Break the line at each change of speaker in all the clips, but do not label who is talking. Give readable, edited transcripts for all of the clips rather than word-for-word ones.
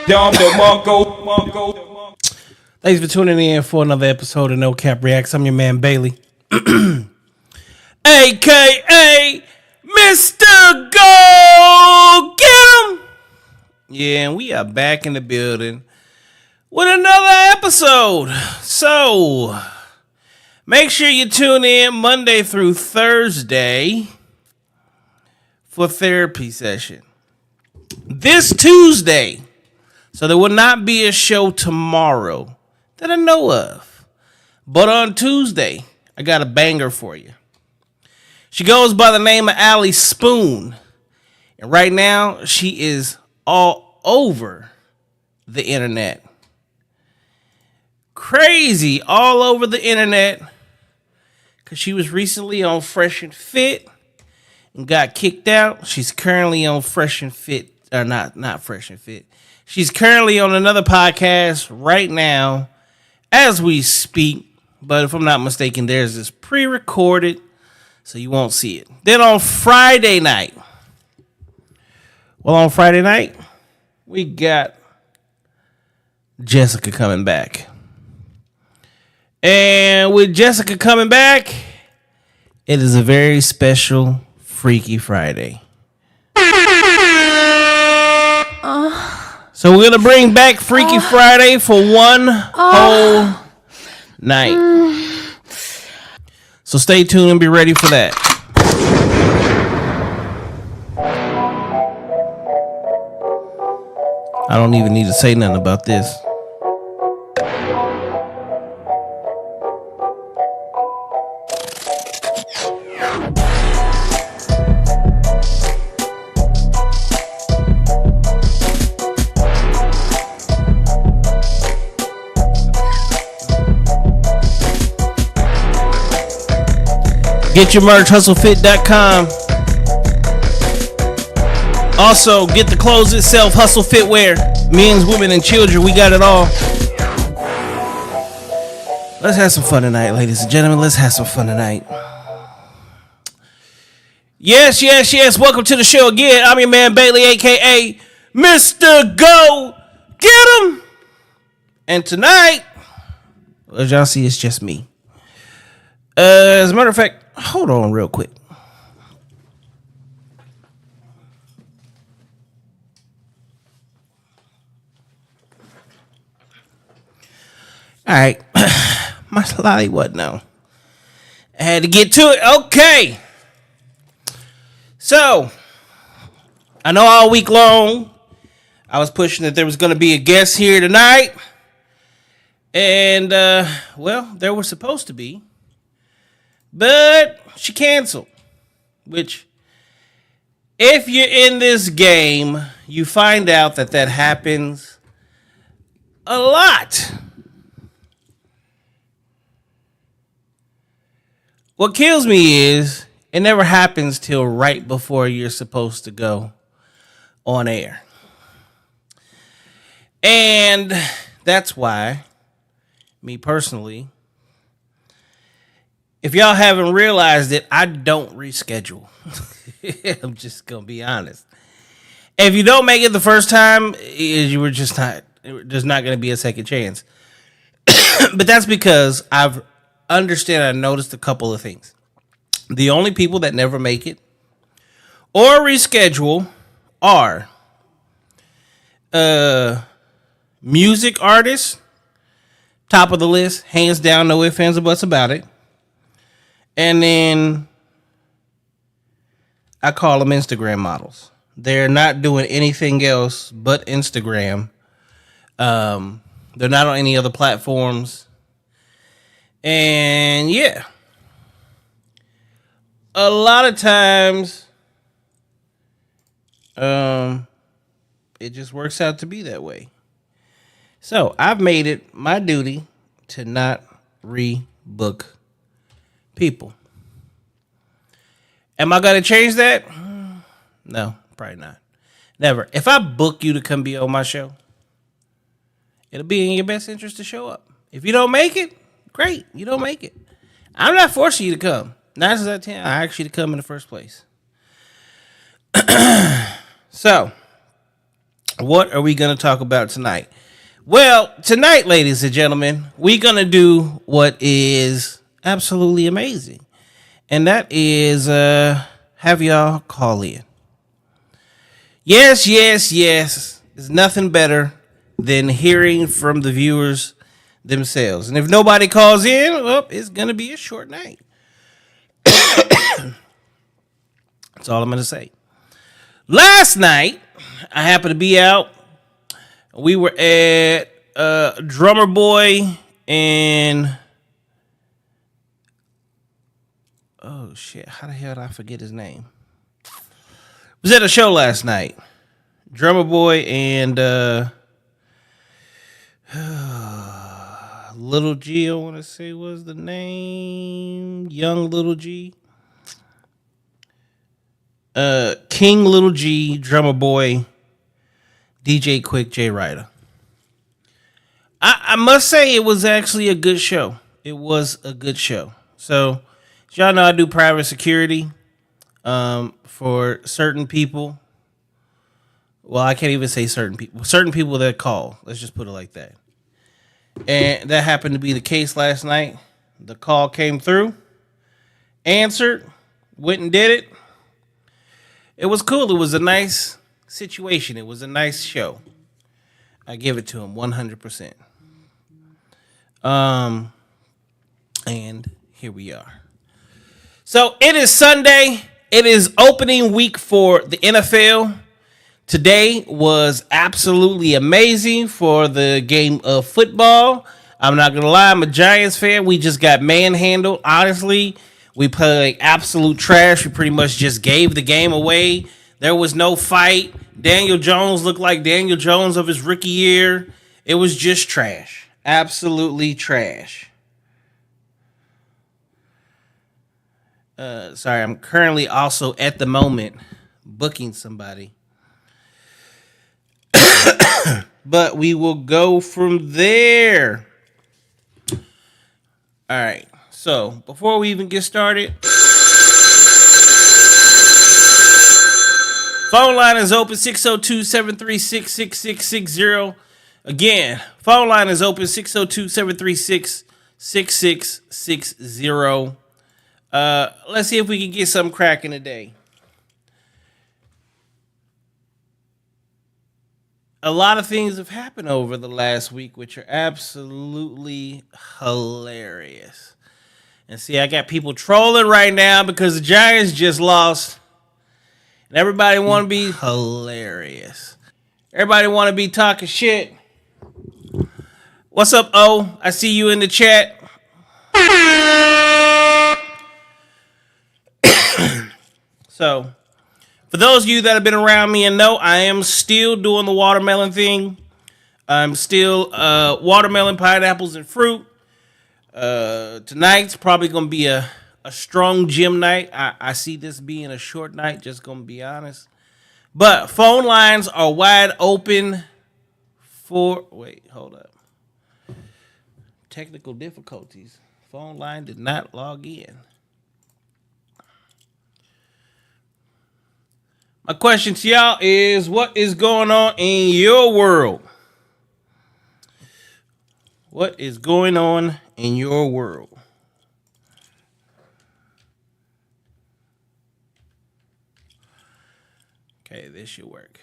Thanks for tuning in for another episode of No Cap Reacts. I'm your man Bailey, aka Mr. Go Get 'em. Yeah, and we are back in the building with another episode. So make sure you tune in Monday through Thursday for therapy session. This Tuesday, so there will not be a show tomorrow that I know of. But on Tuesday, I got a banger for you. She goes by the name of Allie Spoon. And right now, she is all over the internet. Crazy all over the internet. Because she was recently on Fresh and Fit and got kicked out. She's currently on Fresh and Fit. Or not Fresh and Fit. She's currently on another podcast right now as we speak. But if I'm not mistaken, there's this pre-recorded, so you won't see it. Then on Friday night, we got Jessica coming back. And with Jessica coming back, it is a very special Freaky Friday. So we're going to bring back Freaky Friday for one whole night. So stay tuned and be ready for that. I don't even need to say nothing about this. Get your merch, hustlefit.com. Also, get the clothes itself, Hustle Fitwear. Men's, women, and children, we got it all. Let's have some fun tonight, ladies and gentlemen. Let's have some fun tonight. Yes. Welcome to the show again. I'm your man Bailey, a.k.a. Mr. Go Get 'em. And tonight, as y'all see, it's just me. As a matter of fact, hold on real quick. All right. My slide wasn't on. I had to get to it. Okay. So, I know all week long I was pushing that there was going to be a guest here tonight. And, well, there was supposed to be. But she canceled, which if you're in this game, you find out that happens a lot. What kills me is it never happens till right before you're supposed to go on air. And that's why, me personally, if y'all haven't realized it, I don't reschedule. I'm just going to be honest. If you don't make it the first time, there's not going to be a second chance. But that's because I noticed a couple of things. The only people that never make it or reschedule are music artists, top of the list, hands down, no ifs, ands, or buts about it. And then I call them Instagram models. They're not doing anything else but Instagram. They're not on any other platforms. And yeah. A lot of times, it just works out to be that way. So I've made it my duty to not rebook people. Am I going to change that? No, probably not. Never. If I book you to come be on my show, it'll be in your best interest to show up. If you don't make it, great. You don't make it. I'm not forcing you to come. 9 out of 10, I asked you to come in the first place. So, What are we going to talk about tonight? Well, tonight, ladies and gentlemen, we're going to do what is absolutely amazing. And that is have y'all call in. Yes. There's nothing better than hearing from the viewers themselves. And if nobody calls in, well, it's going to be a short night. That's all I'm going to say. Last night, I happened to be out. We were at Drummer Boy and... Oh, shit. How the hell did I forget his name? Was at a show last night. Drummer Boy and Little G, I want to say was the name. Young Little G. King Little G, Drummer Boy, DJ Quick, J Ryder. I must say it was actually a good show. It was a good show. So, as y'all know, I do private security for certain people. Well, I can't even say certain people. Certain people that call. Let's just put it like that. And that happened to be the case last night. The call came through, answered, went and did it. It was cool. It was a nice situation. It was a nice show. I give it to him 100%. And here we are. So it is Sunday. It is opening week for the NFL. Today was absolutely amazing for the game of football. I'm not going to lie. I'm a Giants fan. We just got manhandled. Honestly, we played absolute trash. We pretty much just gave the game away. There was no fight. Daniel Jones looked like Daniel Jones of his rookie year. It was just trash. Absolutely trash. Sorry, I'm currently also at the moment booking somebody. But we will go from there. All right. So, before we even get started, phone line is open 602-736-6660. Again, phone line is open 602-736-6660. Let's see if we can get something cracking today. A lot of things have happened over the last week, which are absolutely hilarious. And see, I got people trolling right now because the Giants just lost. And everybody want to be hilarious. Everybody want to be talking shit. What's up, O? I see you in the chat. So, for those of you that have been around me and know, I am still doing the watermelon thing. I'm still watermelon, pineapples, and fruit. Tonight's probably going to be a strong gym night. I see this being a short night, just going to be honest. But phone lines are wide open for... Wait, hold up. Technical difficulties. Phone line did not log in. My question to y'all is, what is going on in your world? What is going on in your world? Okay, this should work.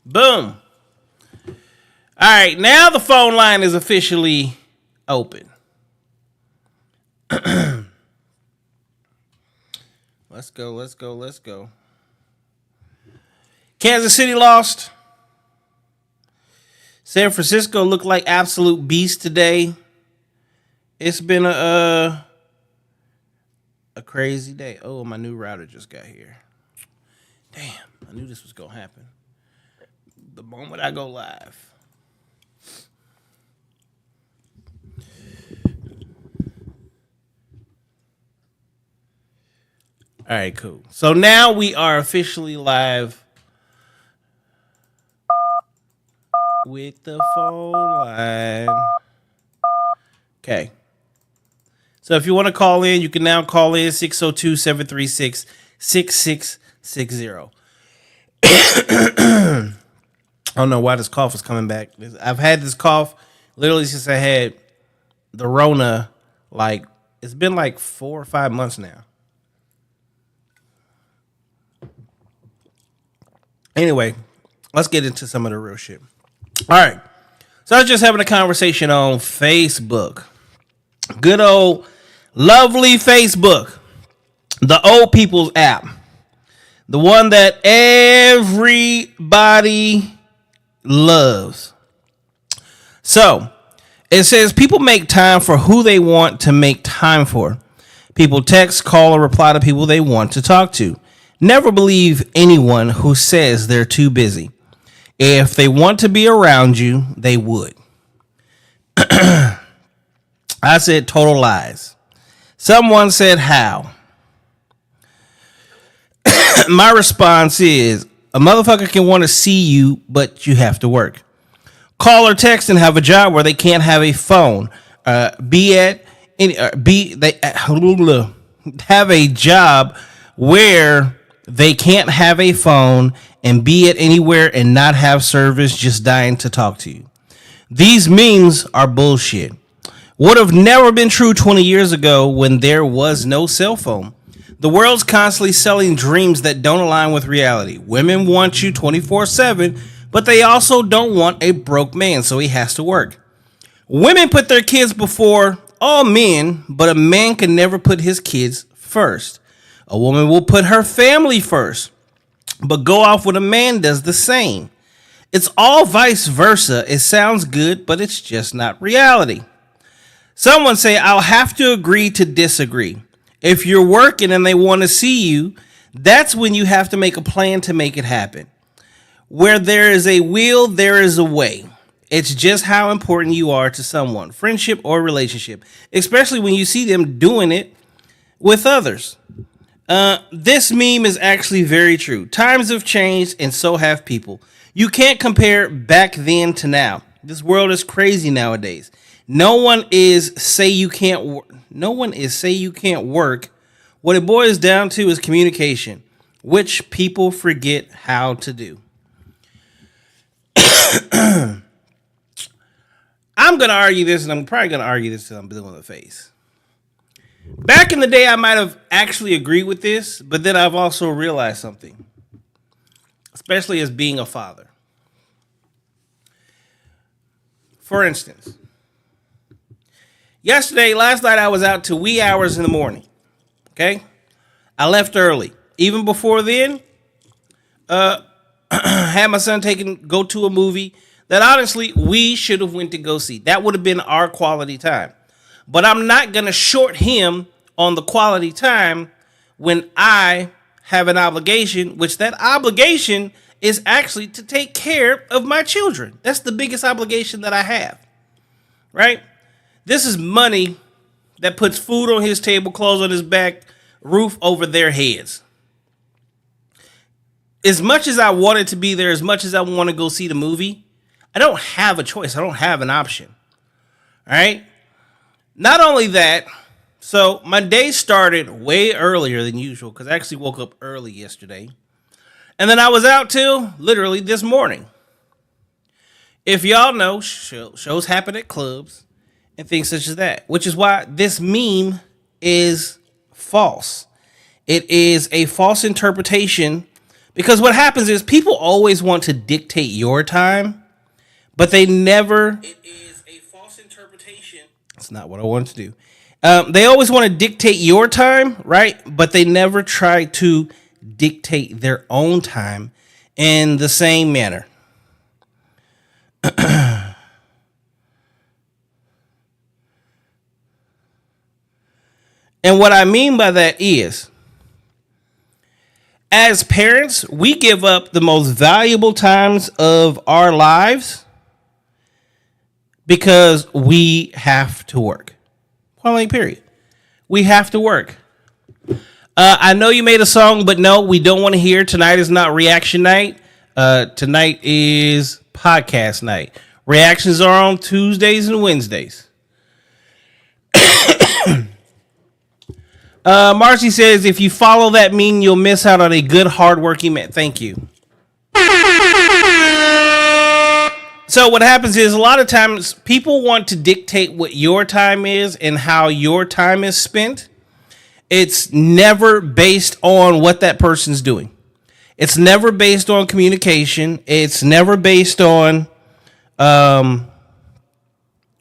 Boom. All right, now the phone line is officially open. Let's go. Kansas City lost. San Francisco looked like absolute beast today. It's been a crazy day. Oh, my new router just got here. Damn, I knew this was going to happen. The moment I go live. All right, cool. So now we are officially live with the phone line. Okay. So if you want to call in, you can now call in 602-736-6660. I don't know why this cough is coming back. I've had this cough literally since I had the Rona. Like, it's been like 4 or 5 months now. Anyway, let's get into some of the real shit. All right. So I was just having a conversation on Facebook. Good old lovely Facebook. The old people's app. The one that everybody loves. So, it says people make time for who they want to make time for. People text, call, or reply to people they want to talk to. Never believe anyone who says they're too busy. If they want to be around you, they would. I said total lies. Someone said how. My response is a motherfucker can want to see you, but you have to work. Call or text and have a job where they can't have a phone. Have a job where they can't have a phone and be at anywhere and not have service, just dying to talk to you. These memes are bullshit. Would have never been true 20 years ago when there was no cell phone. The world's constantly selling dreams that don't align with reality. Women want you 24/7, but they also don't want a broke man, so he has to work. Women put their kids before all men, but a man can never put his kids first. A woman will put her family first, but go off when a man does the same. It's all vice versa. It sounds good, but it's just not reality. Someone say, I'll have to agree to disagree. If you're working and they want to see you, that's when you have to make a plan to make it happen. Where there is a will, there is a way. It's just how important you are to someone, friendship or relationship, especially when you see them doing it with others. This meme is actually very true. Times have changed and so have people. You can't compare back then to now. This world is crazy nowadays. No one is say you can't work. What it boils down to is communication, which people forget how to do. I'm going to argue this, and I'm probably going to argue this till I'm blue in the face. Back in the day, I might have actually agreed with this, but then I've also realized something, especially as being a father. For instance, last night I was out to wee hours in the morning. Okay? I left early. Even before then, had my son go to a movie that honestly we should have went to go see. That would have been our quality time. But I'm not going to short him on the quality time when I have an obligation, which that obligation is actually to take care of my children. That's the biggest obligation that I have. Right? This is money that puts food on his table, clothes on his back, roof over their heads. As much as I wanted to be there, as much as I want to go see the movie, I don't have a choice. I don't have an option. All right? Not only that, so my day started way earlier than usual because I actually woke up early yesterday. And then I was out till literally this morning. If y'all know, shows happen at clubs and things such as that, which is why this meme is false. It is a false interpretation because what happens is people always want to dictate your time, but they never. It is a false interpretation. That's not what I wanted to do. They always want to dictate your time, right? But they never try to dictate their own time in the same manner. And what I mean by that is, as parents, we give up the most valuable times of our lives because we have to work. Point period. We have to work. I know you made a song, but no, we don't want to hear. Tonight is not reaction night. Tonight is podcast night. Reactions are on Tuesdays and Wednesdays. Marcy says, if you follow that meme, you'll miss out on a good, hardworking man. Thank you. So what happens is a lot of times people want to dictate what your time is and how your time is spent. It's never based on what that person's doing. It's never based on communication. It's never based on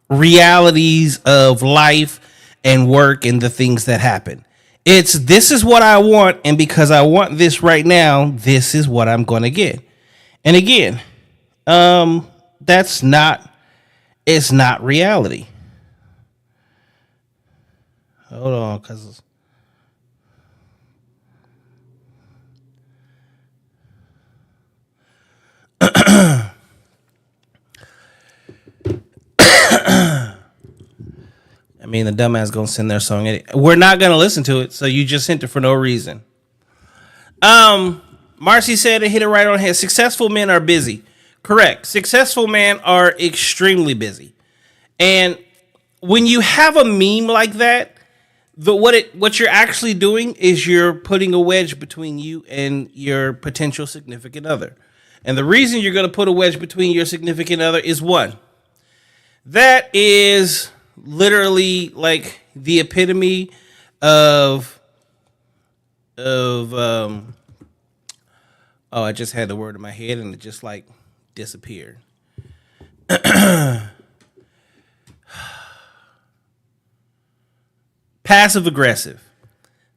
realities of life and work and the things that happen. It's this is what I want, and because I want this right now, this is what I'm going to get. And again, it's not reality. Hold on, cause I mean, the dumbass gonna send their song. We're not gonna listen to it, so you just sent it for no reason. Marcy said it hit it right on the head. Successful men are busy. Correct. Successful men are extremely busy. And when you have a meme like that, what you're actually doing is you're putting a wedge between you and your potential significant other. And the reason you're going to put a wedge between your significant other is one. That is literally like the epitome of I just had the word in my head and it just like disappeared. Passive aggressive.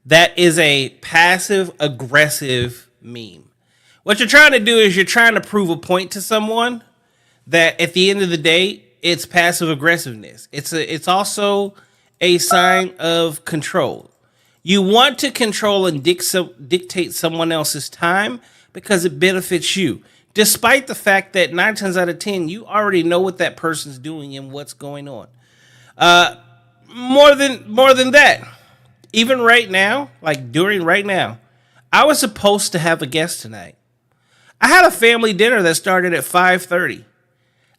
That is a passive aggressive meme. What you're trying to do is you're trying to prove a point to someone that at the end of the day, it's passive aggressiveness. It's also a sign of control. You want to control and dictate someone else's time because it benefits you. Despite the fact that 9 times out of 10, you already know what that person's doing and what's going on. More than that, even right now, like during right now, I was supposed to have a guest tonight. I had a family dinner that started at 5:30.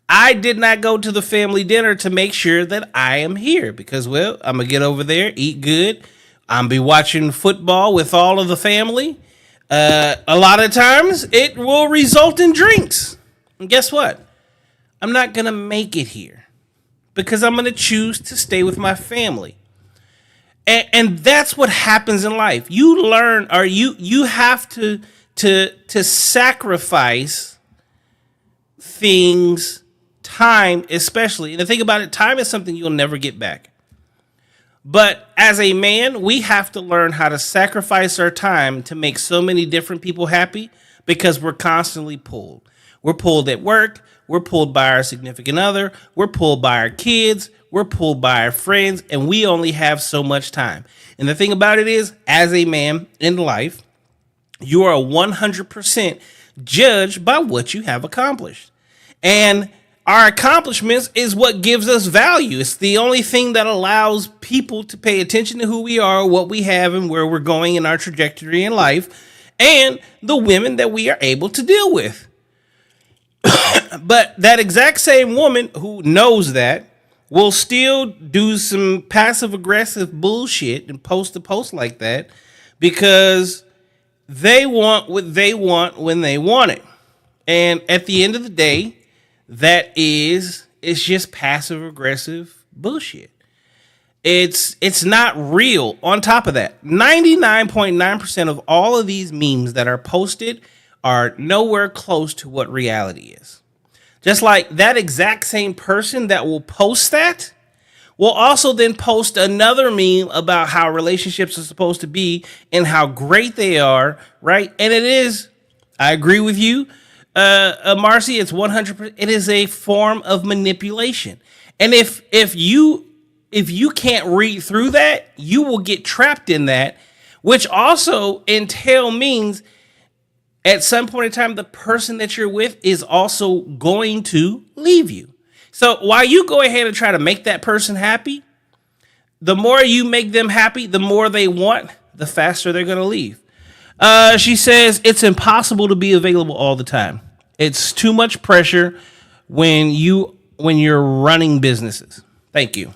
I did not go to the family dinner to make sure that I am here because, well, I'm going to get over there, eat good. I'm be watching football with all of the family. A lot of times it will result in drinks. And guess what? I'm not going to make it here because I'm going to choose to stay with my family. And that's what happens in life. You learn, or you have to sacrifice things, time especially. And the thing about it, time is something you'll never get back. But as a man, we have to learn how to sacrifice our time to make so many different people happy because we're constantly pulled. We're pulled at work. We're pulled by our significant other. We're pulled by our kids. We're pulled by our friends. And we only have so much time. And the thing about it is, as a man in life, you are 100% judged by what you have accomplished. And our accomplishments is what gives us value. It's the only thing that allows people to pay attention to who we are, what we have, and where we're going in our trajectory in life, and the women that we are able to deal with. But that exact same woman who knows that will still do some passive aggressive bullshit and post a post like that because they want what they want when they want it. And at the end of the day, it's just passive aggressive bullshit. It's not real. On top of that, 99.9% of all of these memes that are posted are nowhere close to what reality is. Just like that exact same person that will post that will also then post another meme about how relationships are supposed to be and how great they are, right? And it is, I agree with you, Marcy, it's 100%. It is a form of manipulation. And if you can't read through that, you will get trapped in that, which also means at some point in time, the person that you're with is also going to leave you. So while you go ahead and try to make that person happy, the more you make them happy, the more they want, the faster they're going to leave. She says it's impossible to be available all the time. It's too much pressure when you're running businesses. Thank you.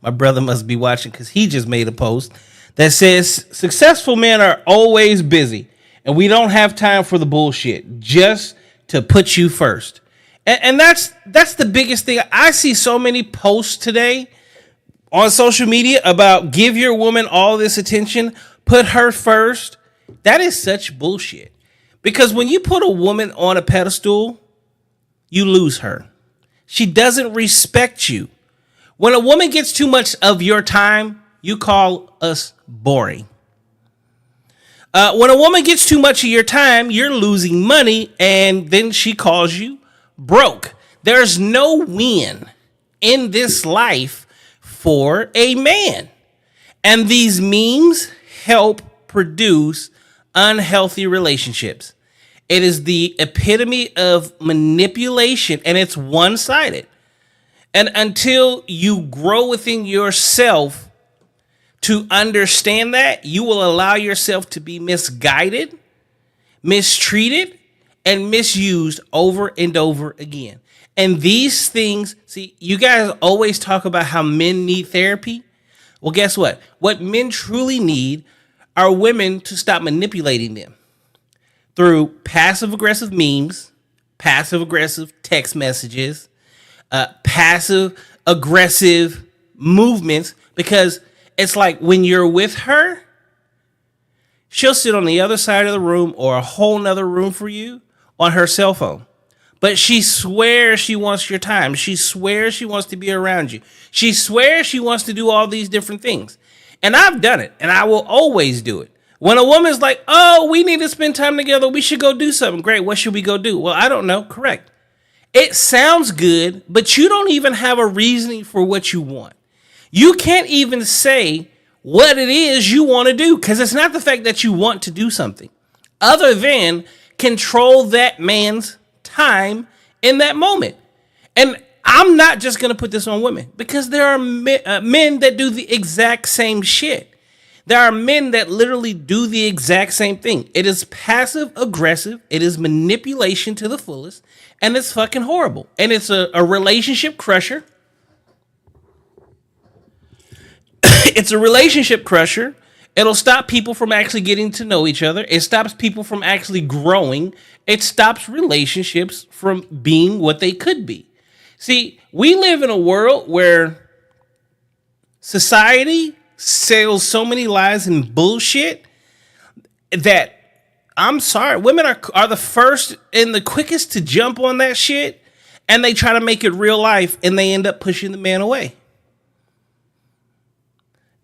My brother must be watching because he just made a post that says successful men are always busy and we don't have time for the bullshit, just to put you first. And that's the biggest thing. I see so many posts today on social media about give your woman all this attention, put her first. That is such bullshit. Because when you put a woman on a pedestal, you lose her. She doesn't respect you. When a woman gets too much of your time, you call us boring. When a woman gets too much of your time, you're losing money, and then she calls you broke. There's no win in this life for a man. And these memes help produce unhealthy relationships. It is the epitome of manipulation, and it's one-sided. And until you grow within yourself to understand that, you will allow yourself to be misguided, mistreated, and misused over and over again. And these things, see, you guys always talk about how men need therapy. Well, guess what? What men truly need are women to stop manipulating them through passive-aggressive memes, passive-aggressive text messages, passive-aggressive movements, because it's like when you're with her, she'll sit on the other side of the room or a whole nother room for you on her cell phone. But she swears she wants your time. She swears she wants to be around you. She swears she wants to do all these different things. And I've done it, and I will always do it. When a woman's like, oh, we need to spend time together, we should go do something. Great, what should we go do? Well, I don't know. Correct. It sounds good, but you don't even have a reasoning for what you want. You can't even say what it is you want to do, because it's not the fact that you want to do something other than control that man's time in that moment. And I'm not just going to put this on women, because there are men that do the exact same shit. There are men that literally do the exact same thing. It is passive aggressive. It is manipulation to the fullest. And it's fucking horrible. And it's a relationship crusher. It's a relationship crusher. It'll stop people from actually getting to know each other. It stops people from actually growing. It stops relationships from being what they could be. See, we live in a world where society sells so many lies and bullshit that, I'm sorry, women are the first and the quickest to jump on that shit, and they try to make it real life, and they end up pushing the man away.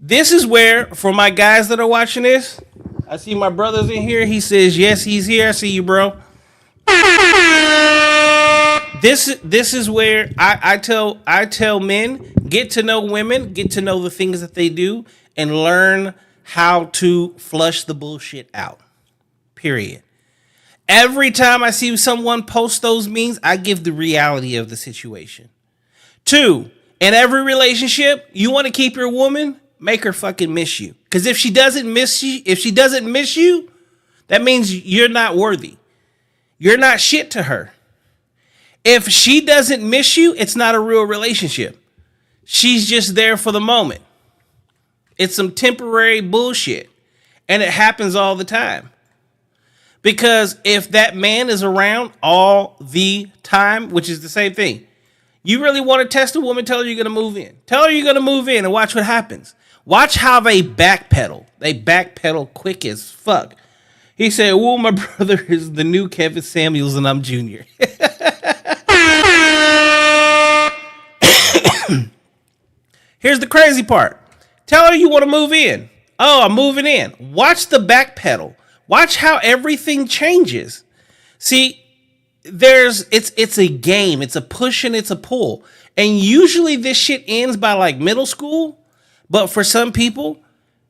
This is where, for my guys that are watching this, I see my brother's in here. He says, yes, he's here. I see you, bro. This is where I tell men, get to know women, get to know the things that they do, and learn how to flush the bullshit out. Period. Every time I see someone post those memes, I give the reality of the situation. 2, in every relationship, you want to keep your woman, make her fucking miss you. Because if she doesn't miss you, that means you're not worthy. You're not shit to her. If she doesn't miss you, it's not a real relationship. She's just there for the moment. It's some temporary bullshit. And it happens all the time. Because if that man is around all the time, which is the same thing, you really want to test a woman, tell her you're going to move in. Tell her you're going to move in and watch what happens. Watch how they backpedal. They backpedal quick as fuck. He said, well, my brother is the new Kevin Samuels and I'm Junior. Here's the crazy part. Tell her you want to move in. Oh, I'm moving in. Watch the backpedal. Watch how everything changes. See, it's a game. It's a push and it's a pull. And usually this shit ends by like middle school. But for some people,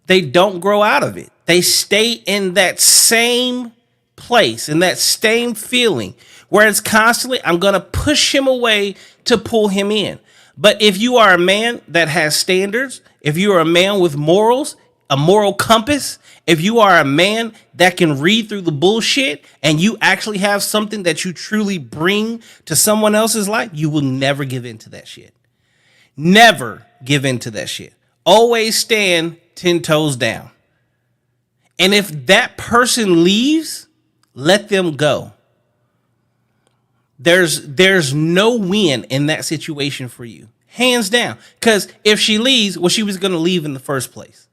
they don't grow out of it. They stay in that same place, in that same feeling, where it's constantly, I'm going to push him away to pull him in. But if you are a man that has standards, if you are a man with morals, a moral compass, if you are a man that can read through the bullshit and you actually have something that you truly bring to someone else's life, you will never give in to that shit. Never give in to that shit. Always stand 10 toes down. And if that person leaves, let them go. There's no win in that situation for you. Hands down. Because if she leaves, well, she was going to leave in the first place.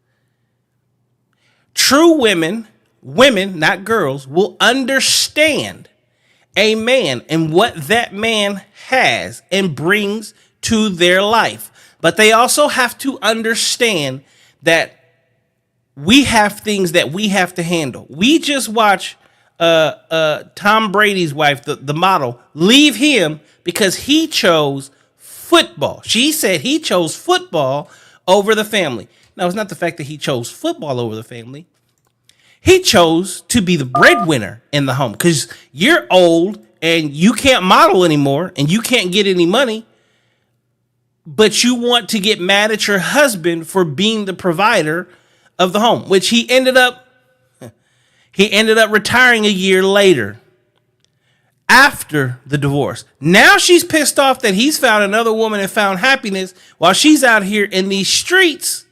True women, not girls, will understand a man and what that man has and brings to their life. But they also have to understand that we have things that we have to handle. We just watch Tom Brady's wife, the model, leave him because he chose football. She said he chose football over the family. Now, it's not the fact that he chose football over the family. He chose to be the breadwinner in the home because you're old and you can't model anymore and you can't get any money, but you want to get mad at your husband for being the provider of the home, which he ended up retiring a year later after the divorce. Now she's pissed off that he's found another woman and found happiness while she's out here in these streets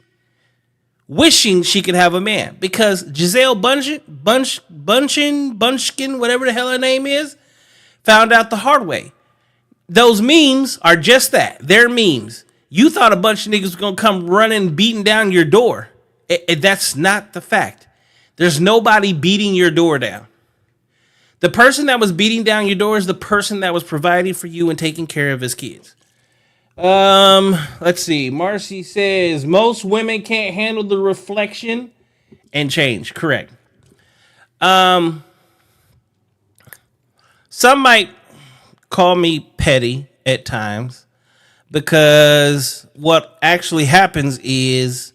wishing she could have a man, because Giselle Bunchkin, whatever the hell her name is, found out the hard way. Those memes are just that. They're memes. You thought a bunch of niggas was going to come running, beating down your door. That's not the fact. There's nobody beating your door down. The person that was beating down your door is the person that was providing for you and taking care of his kids. Let's see. Marcy says most women can't handle the reflection and change. Correct. Some might call me petty at times because what actually happens is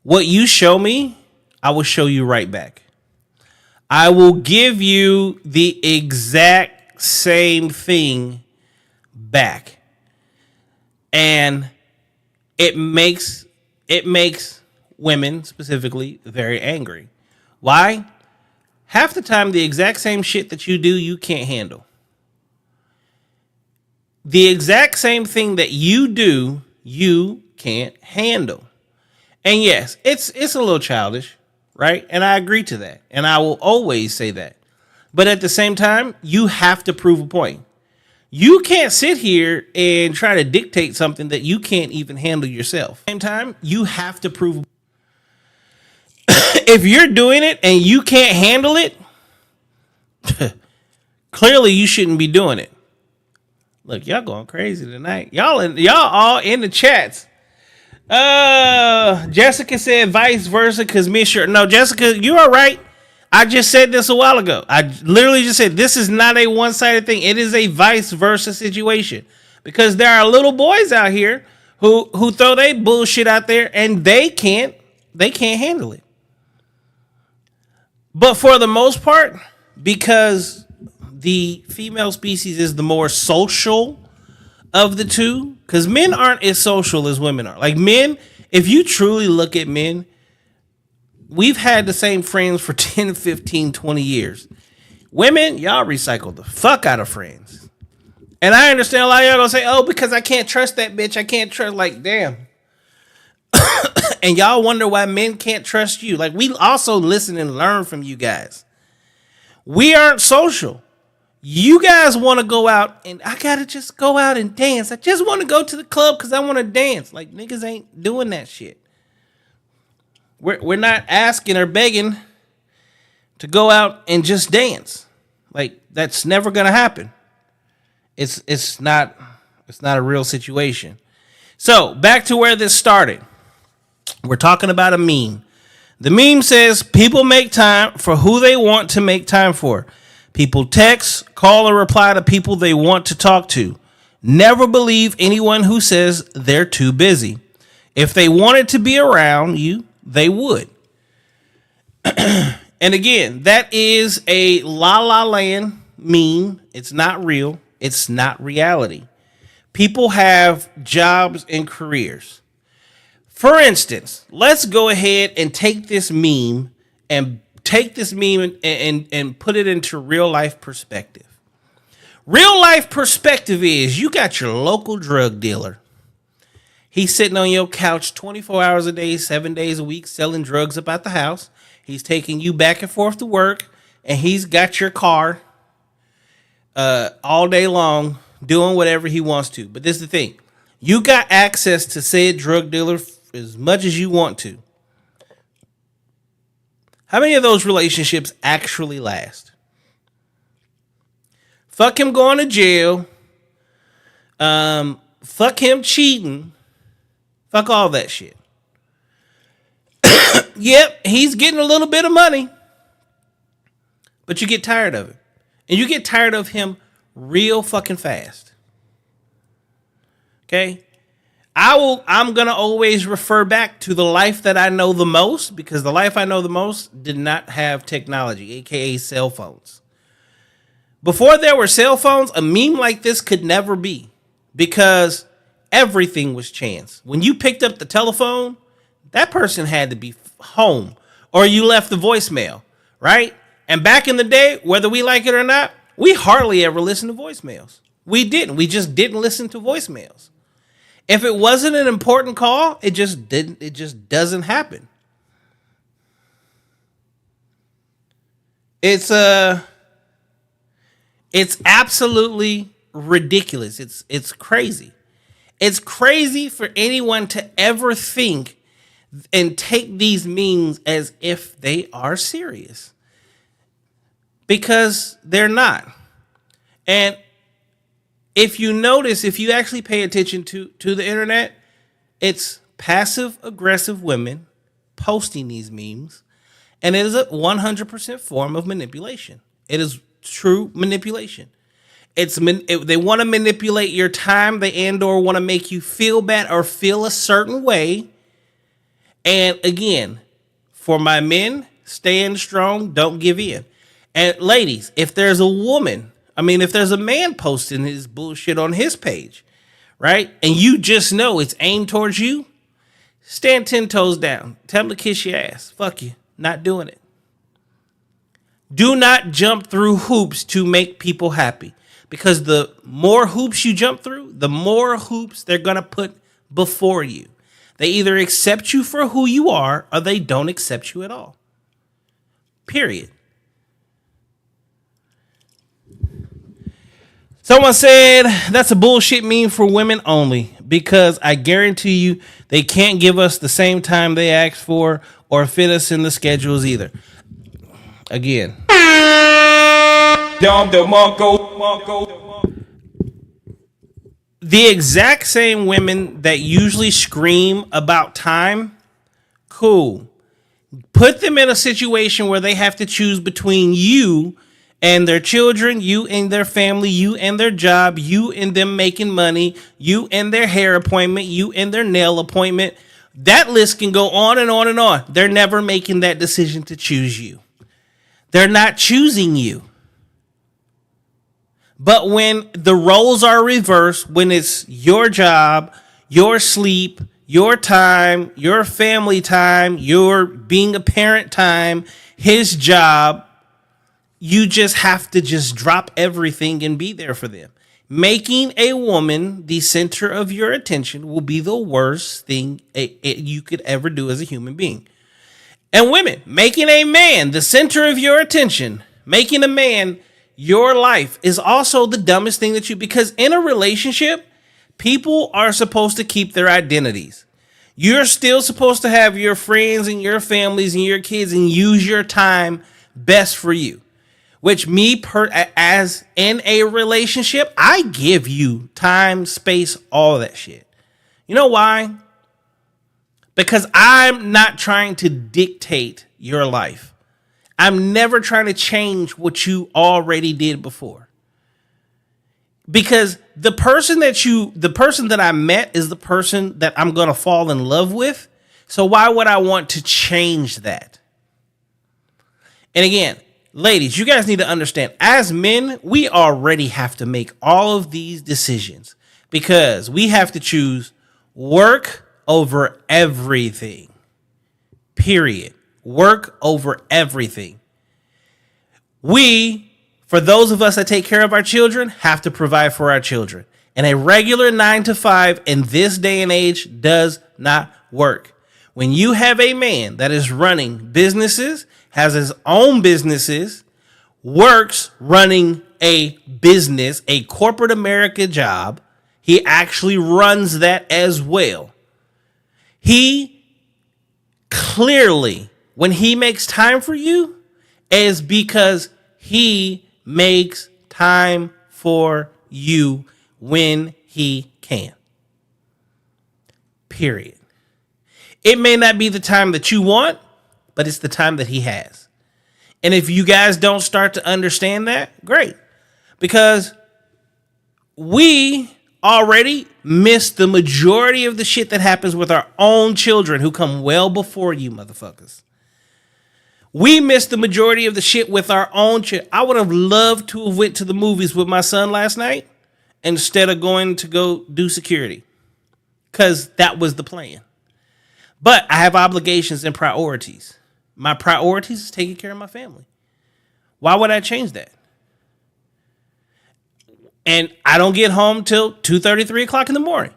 what you show me, I will show you right back. I will give you the exact same thing back. And it makes women specifically very angry. Why? Half the time, the exact same shit that you do, you can't handle. The exact same thing that you do, you can't handle. And yes, it's a little childish, right? And I agree to that. And I will always say that. But at the same time, you have to prove a point. You can't sit here and try to dictate something that you can't even handle yourself. At the same time, you have to prove. If you're doing it and you can't handle it, clearly you shouldn't be doing it. Look, y'all going crazy tonight. Y'all all in the chats. Jessica said vice versa because Miss Sure. No, Jessica, you are right. I just said this a while ago. I literally just said this is not a one-sided thing. It is a vice versa situation because there are little boys out here who throw their bullshit out there and they can't handle it. But for the most part, because the female species is the more social of the two, because men aren't as social as women are. Like men, if you truly look at men, we've had the same friends for 10, 15, 20 years. Women, y'all recycle the fuck out of friends. And I understand a lot of y'all gonna say, oh, because I can't trust that bitch. I can't trust, like, damn. And y'all wonder why men can't trust you. Like, we also listen and learn from you guys. We aren't social. You guys want to go out and I got to just go out and dance. I just want to go to the club because I want to dance. Like, niggas ain't doing that shit. We're not asking or begging to go out and just dance. Like, that's never going to happen. It's not a real situation. So, back to where this started. We're talking about a meme. The meme says people make time for who they want to make time for. People text, call, or reply to people they want to talk to. Never believe anyone who says they're too busy. If they wanted to be around you, they would. And again, that is a La La Land meme. It's not real. It's not reality. People have jobs and careers. For instance, let's go ahead and take this meme and put it into real life perspective. Real life perspective is you got your local drug dealer. He's sitting on your couch 24 hours a day, 7 days a week, selling drugs about the house. He's taking you back and forth to work, and he's got your car all day long doing whatever he wants to. But this is the thing. You got access to said drug dealer as much as you want to. How many of those relationships actually last? Fuck him going to jail. Fuck him cheating. Fuck all that shit. Yep, he's getting a little bit of money. But you get tired of it. And you get tired of him real fucking fast. Okay? I'm going to always refer back to the life that I know the most, because the life I know the most did not have technology, aka cell phones. Before there were cell phones, a meme like this could never be, because everything was chance. When you picked up the telephone, that person had to be home, or you left the voicemail, right? And back in the day, whether we like it or not, we hardly ever listened to voicemails. We didn't. We just didn't listen to voicemails. If it wasn't an important call, it just didn't. It just doesn't happen. It's absolutely ridiculous. It's crazy. It's crazy for anyone to ever think and take these memes as if they are serious. Because they're not. And if you notice, if you actually pay attention to the internet, it's passive aggressive women posting these memes. And it is a 100% form of manipulation. It is true manipulation. They want to manipulate your time. They or want to make you feel bad or feel a certain way. And again, for my men, stand strong, don't give in. And ladies, if there's a man posting his bullshit on his page, right? And you just know it's aimed towards you, stand 10 toes down. Tell him to kiss your ass. Fuck you. Not doing it. Do not jump through hoops to make people happy. Because the more hoops you jump through, the more hoops they're going to put before you. They either accept you for who you are, or they don't accept you at all. Period. Someone said that's a bullshit meme for women only, because I guarantee you they can't give us the same time they asked for or fit us in the schedules either. Again. The exact same women that usually scream about time, cool. Put them in a situation where they have to choose between you and their children, you and their family, you and their job, you and them making money, you and their hair appointment, you and their nail appointment. That list can go on and on and on. They're never making that decision to choose you. They're not choosing you. But when the roles are reversed, when it's your job, your sleep, your time, your family time, your being a parent time, his job, you just have to just drop everything and be there for them. Making a woman the center of your attention will be the worst thing you could ever do as a human being. And women, making a man the center of your attention, making a man your life, is also the dumbest thing because in a relationship, people are supposed to keep their identities. You're still supposed to have your friends and your families and your kids and use your time best for you. Which as in a relationship, I give you time, space, all that shit. You know why? Because I'm not trying to dictate your life. I'm never trying to change what you already did before. Because the person that I met is the person that I'm going to fall in love with. So why would I want to change that? And again, ladies, you guys need to understand, as men, we already have to make all of these decisions because we have to choose work over everything. Period. Work over everything. We, for those of us that take care of our children, have to provide for our children. And a regular 9 to 5 in this day and age does not work. When you have a man that is running businesses, has his own businesses, works running a business, a corporate America job, he actually runs that as well. He clearly, when he makes time for you, is because he makes time for you when he can. Period. It may not be the time that you want, but it's the time that he has. And if you guys don't start to understand that, great. Because we already missed the majority of the shit that happens with our own children who come well before you motherfuckers. We missed the majority of the shit with our own children. I would have loved to have went to the movies with my son last night instead of going to go do security. Because that was the plan. But I have obligations and priorities. My priorities is taking care of my family. Why would I change that? And I don't get home till 2:30, 3 o'clock in the morning.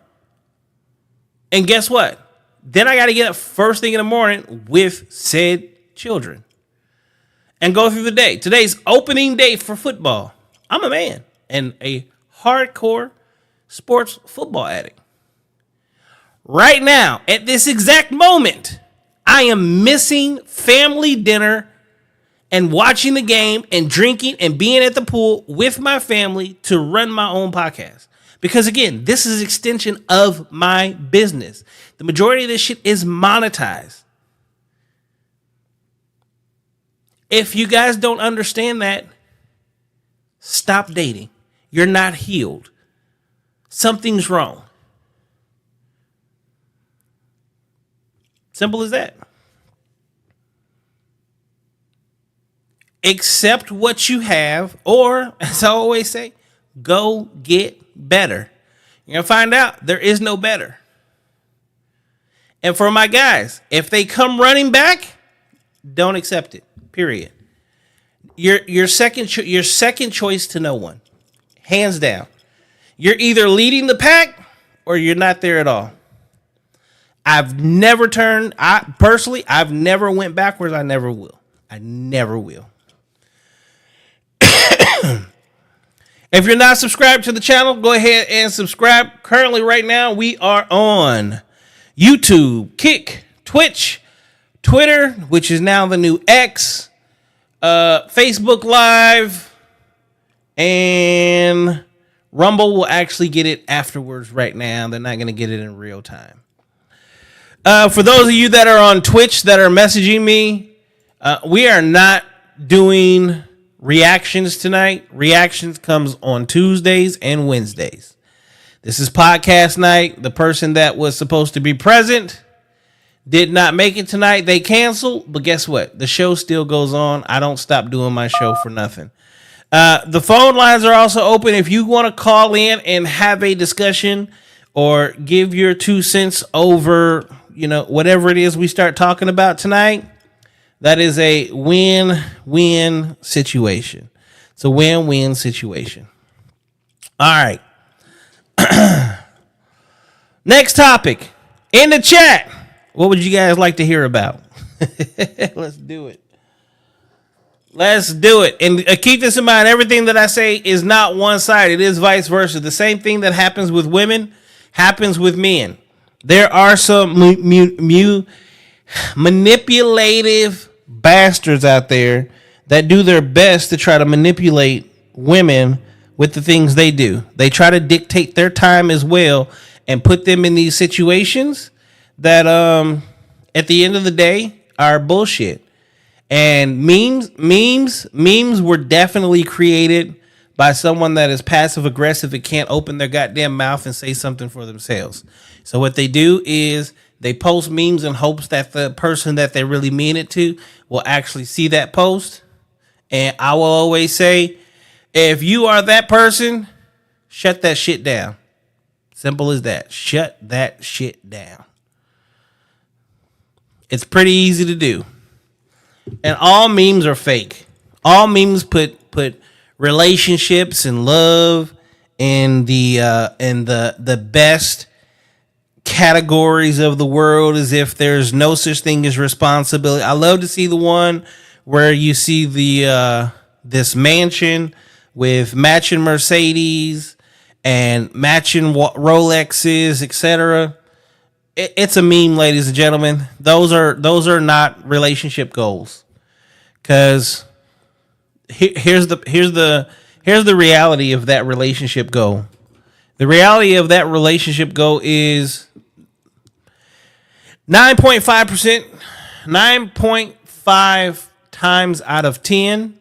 And guess what? Then I got to get up first thing in the morning with said children and go through the day. Today's opening day for football. I'm a man and a hardcore sports football addict. Right now, at this exact moment, I am missing family dinner and watching the game and drinking and being at the pool with my family to run my own podcast. Because again, this is an extension of my business. The majority of this shit is monetized. If you guys don't understand that, stop dating. You're not healed. Something's wrong. Simple as that. Accept what you have, or as I always say, go get better. You're going to find out there is no better. And for my guys, if they come running back, don't accept it. Period. Your second choice to no one. Hands down. You're either leading the pack or you're not there at all. I've never I've never went backwards. I never will. I never will. If you're not subscribed to the channel, go ahead and subscribe. Currently, right now, we are on YouTube, Kick, Twitch, Twitter, which is now the new X, Facebook Live, and Rumble will actually get it afterwards right now. They're not going to get it in real time. For those of you that are on Twitch that are messaging me, we are not doing reactions tonight. Reactions comes on Tuesdays and Wednesdays. This is podcast night. The person that was supposed to be present did not make it tonight. They canceled, but guess what? The show still goes on. I don't stop doing my show for nothing. The phone lines are also open. If you want to call in and have a discussion or give your 2 cents over, whatever it is we start talking about tonight, that is a win-win situation. It's a win-win situation. All right. Next topic. In the chat, what would you guys like to hear about? Let's do it. Let's do it. And keep this in mind. Everything that I say is not one-sided. It is vice versa. The same thing that happens with women happens with men. There are some manipulative bastards out there that do their best to try to manipulate women with the things they do. They try to dictate their time as well and put them in these situations that at the end of the day are bullshit. And memes were definitely created by someone that is passive aggressive and can't open their goddamn mouth and say something for themselves. So what they do is they post memes in hopes that the person that they really mean it to will actually see that post. And I will always say, if you are that person, shut that shit down. Simple as that. Shut that shit down. It's pretty easy to do. And all memes are fake. All memes put relationships and love in the best categories of the world, as if there's no such thing as responsibility. I love to see the one where you see the this mansion with matching Mercedes and matching Rolexes, etc. It's a meme, ladies and gentlemen. Those are not relationship goals. Because here's the reality of that relationship goal. The reality of that relationship goal is 9.5%, 9.5 times out of 10,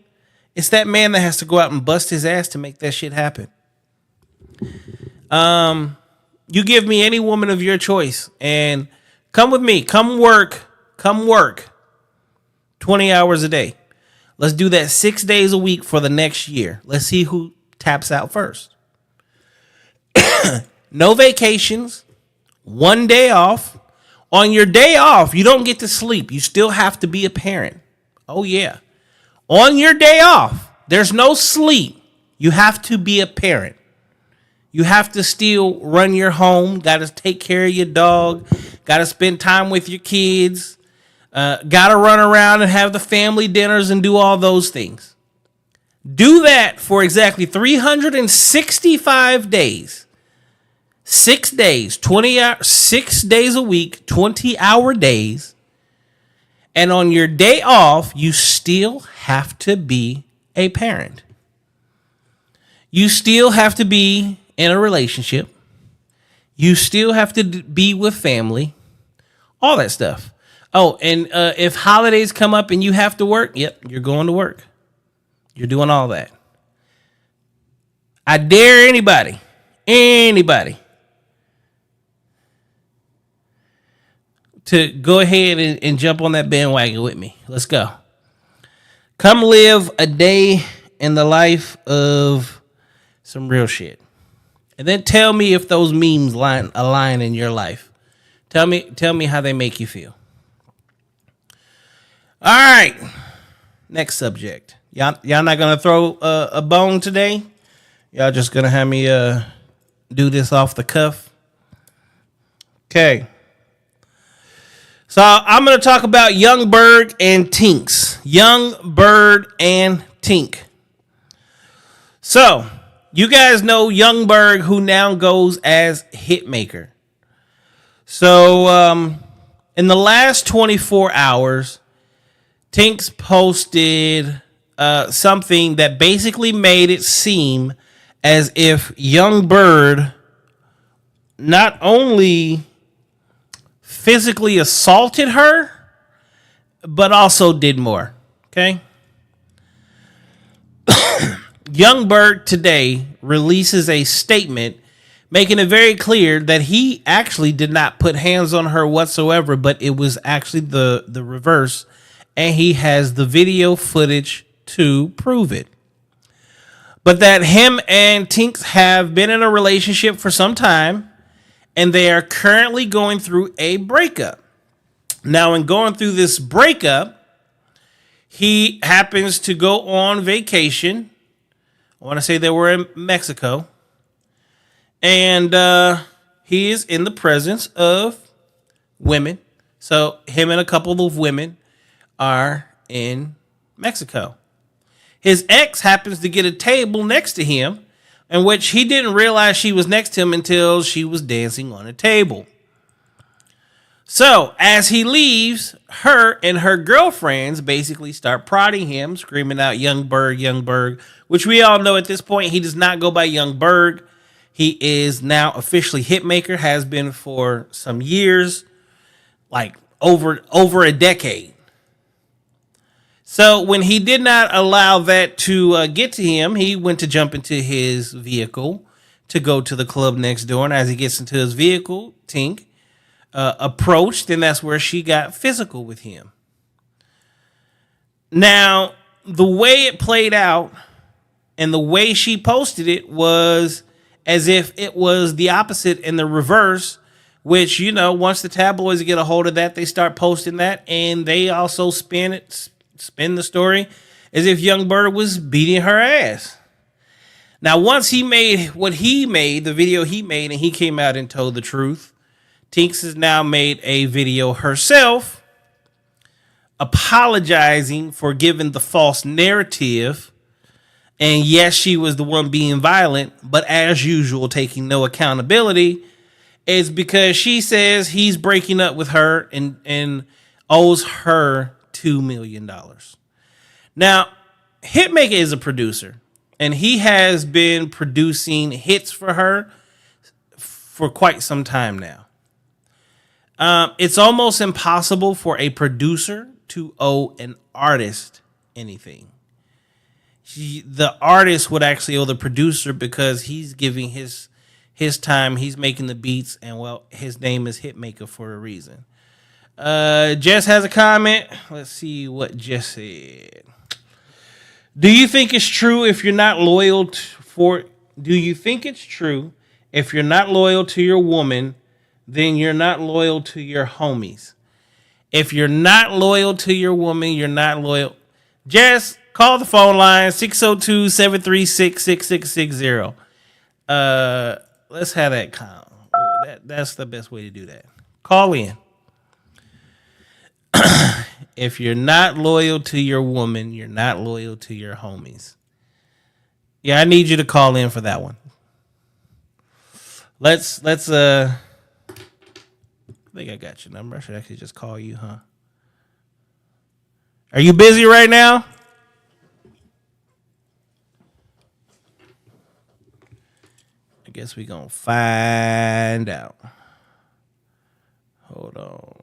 it's that man that has to go out and bust his ass to make that shit happen. You give me any woman of your choice and come with me, come work 20 hours a day. Let's do that 6 days a week for the next year. Let's see who taps out first. No vacations, 1 day off. On your day off, you don't get to sleep. You still have to be a parent. Oh, yeah. On your day off, there's no sleep. You have to be a parent. You have to still run your home. Got to take care of your dog. Got to spend time with your kids. Got to run around and have the family dinners and do all those things. Do that for exactly 365 days. 6 days, 20 hours, 6 days a week, 20-hour days. And on your day off, you still have to be a parent. You still have to be in a relationship. You still have to be with family. All that stuff. Oh, and if holidays come up and you have to work, yep, you're going to work. You're doing all that. I dare anybody, to go ahead and jump on that bandwagon with me. Let's go. Come live a day in the life of some real shit. And then tell me if those memes align in your life. Tell me how they make you feel. All right. Next subject. Y'all not going to throw a bone today? Y'all just going to have me do this off the cuff? Okay. So I'm going to talk about Young Berg and Tinks. Young Berg and Tink. So, you guys know Young Berg, who now goes as Hitmaker. So, in the last 24 hours, Tinks posted something that basically made it seem as if Young Berg not only physically assaulted her, but also did more. Okay? Young Berg today releases a statement making it very clear that he actually did not put hands on her whatsoever, but it was actually the reverse, and he has the video footage to prove it. But that him and Tinks have been in a relationship for some time, and they are currently going through a breakup. Now, in going through this breakup, he happens to go on vacation. I want to say they were in Mexico. And he is in the presence of women. So him and a couple of women are in Mexico. His ex happens to get a table next to him, in which he didn't realize she was next to him until she was dancing on a table. So, as he leaves, her and her girlfriends basically start prodding him, screaming out, Young Berg, which we all know at this point, he does not go by Young Berg. He is now officially Hitmaker, has been for some years, like over a decade. So when he did not allow that to get to him, he went to jump into his vehicle to go to the club next door. And as he gets into his vehicle, Tink approached, and that's where she got physical with him. Now, the way it played out and the way she posted it was as if it was the opposite in the reverse, which, you know, once the tabloids get a hold of that, they start posting that, and they also spin the story as if Young Berg was beating her ass. Now, once he made what he made, the video he made, and he came out and told the truth, Tinks has now made a video herself apologizing for giving the false narrative. And yes, she was the one being violent, but as usual, taking no accountability. Is because she says he's breaking up with her and owes her $2 million. Now, Hitmaker is a producer, and he has been producing hits for her for quite some time now. It's almost impossible for a producer to owe an artist anything. The artist would actually owe the producer because he's giving his time. He's making the beats, and well, his name is Hitmaker for a reason. Jess has a comment. Let's see what Jess said. Do you think it's true if you're not loyal do you think it's true if you're not loyal to your woman, then you're not loyal to your homies? If you're not loyal to your woman, you're not loyal. Jess, call the phone line 602-736-6660. Let's have that count. That's the best way to do that. Call in. If you're not loyal to your woman, you're not loyal to your homies. Yeah, I need you to call in for that one. Let's I think I got your number. I should actually just call you, huh? Are you busy right now? I guess we're going to find out. Hold on.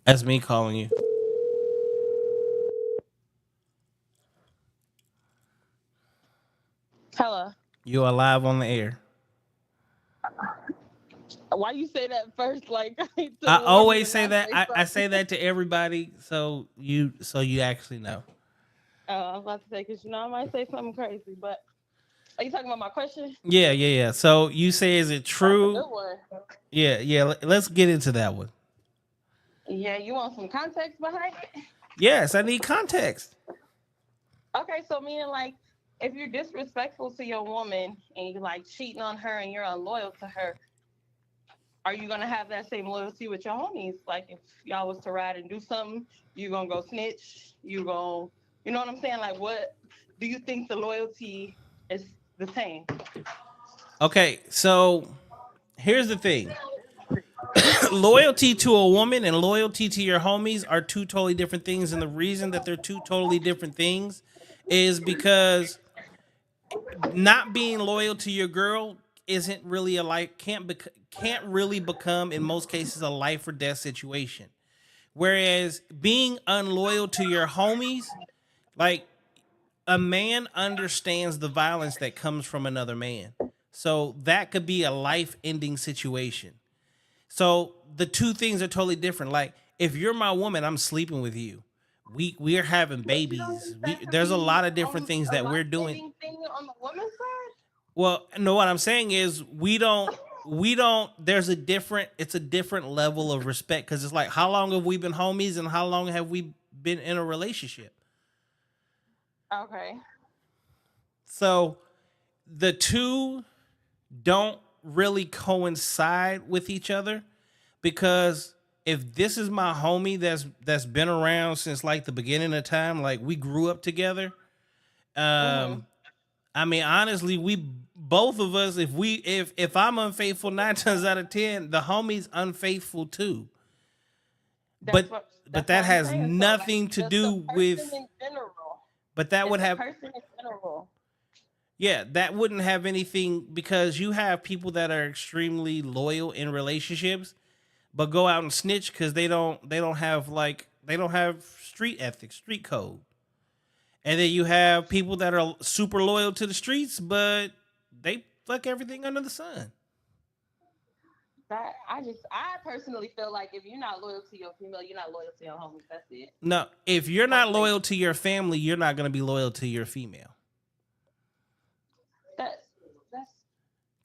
That's me calling you.
Hello.
You are live on the air.
Why you say that first? Like
I always say that. I say that to everybody, so you actually know.
Oh, I was about to say because I might say something crazy, but are you talking about my question?
Yeah. So you say, is it true?
That's a good one.
Yeah. Let's get into that one.
Yeah, you want some context behind it?
Yes, I need context.
Okay, so meaning like if you're disrespectful to your woman and you like cheating on her and you're unloyal to her, are you gonna have that same loyalty with your homies? Like if y'all was to ride and do something, you gonna go snitch? You know what I'm saying? Like what do you think the loyalty is the same?
Okay, so here's the thing. Loyalty to a woman and loyalty to your homies are two totally different things, and the reason that they're two totally different things is because not being loyal to your girl isn't really a life can't really become in most cases a life or death situation. Whereas being unloyal to your homies, like a man understands the violence that comes from another man. So that could be a life-ending situation. So the two things are totally different. Like if you're my woman, I'm sleeping with you. We're having babies. There's a lot of different things that we're doing.
Thing on the woman's side?
Well, no, what I'm saying is we don't there's a different it's a different level of respect because it's like how long have we been homies and how long have we been in a relationship?
Okay.
So the two don't really coincide with each other because if this is my homie that's been around since like the beginning of time, like we grew up together.
Mm-hmm.
I mean, honestly, we both of us, if I'm unfaithful 9 times out of 10, the homie's unfaithful too.
That's
But
what
but
that's
that
what I'm
has
saying. So like
nothing to
just the
do
person
with.
in general.
But that
It's
would
the
have.
person in general.
Yeah, that wouldn't have anything because you have people that are extremely loyal in relationships, but go out and snitch because they don't have street ethics, street code. And then you have people that are super loyal to the streets, but they fuck everything under the sun.
I personally feel like if you're not loyal to your female, you're not loyal to your homies. That's it.
No, if you're
Point
not
blank.
loyal to your family, you're not going to be loyal to your female.
That's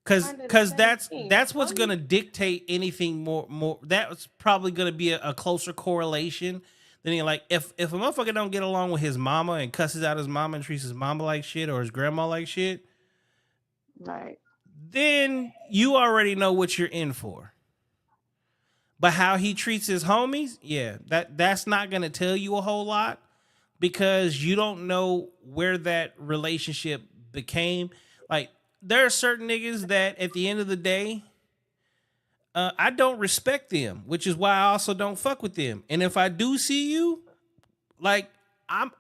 Cause,
kind of the
cause
same
that's
thing.
that's what's gonna dictate anything more. That's probably gonna be a closer correlation than like if a motherfucker don't get along with his mama and cusses out his mama and treats his mama like shit or his grandma like shit,
Right.
then you already know what you're in for. But how he treats his homies, yeah, that's not gonna tell you a whole lot because you don't know where that relationship became. Like there are certain niggas that at the end of the day, I don't respect them, which is why I also don't fuck with them. And if I do see you, like I'm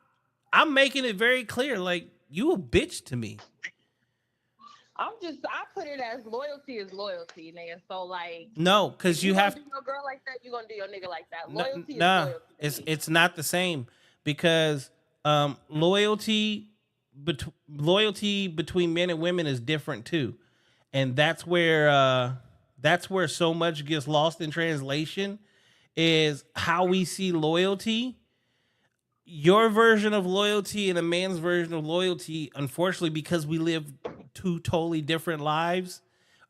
I'm making it very clear, like you a bitch to me.
I put it as loyalty is loyalty, nigga. So like,
No,
if
because
you
you
gonna
have
do your girl like that, you gonna do your nigga like that.
no,
Loyalty is
nah.
loyalty to me.
It's not the same because loyalty between men and women is different too, and that's where so much gets lost in translation is how we see loyalty. Your version of loyalty and a man's version of loyalty, unfortunately, because we live two totally different lives,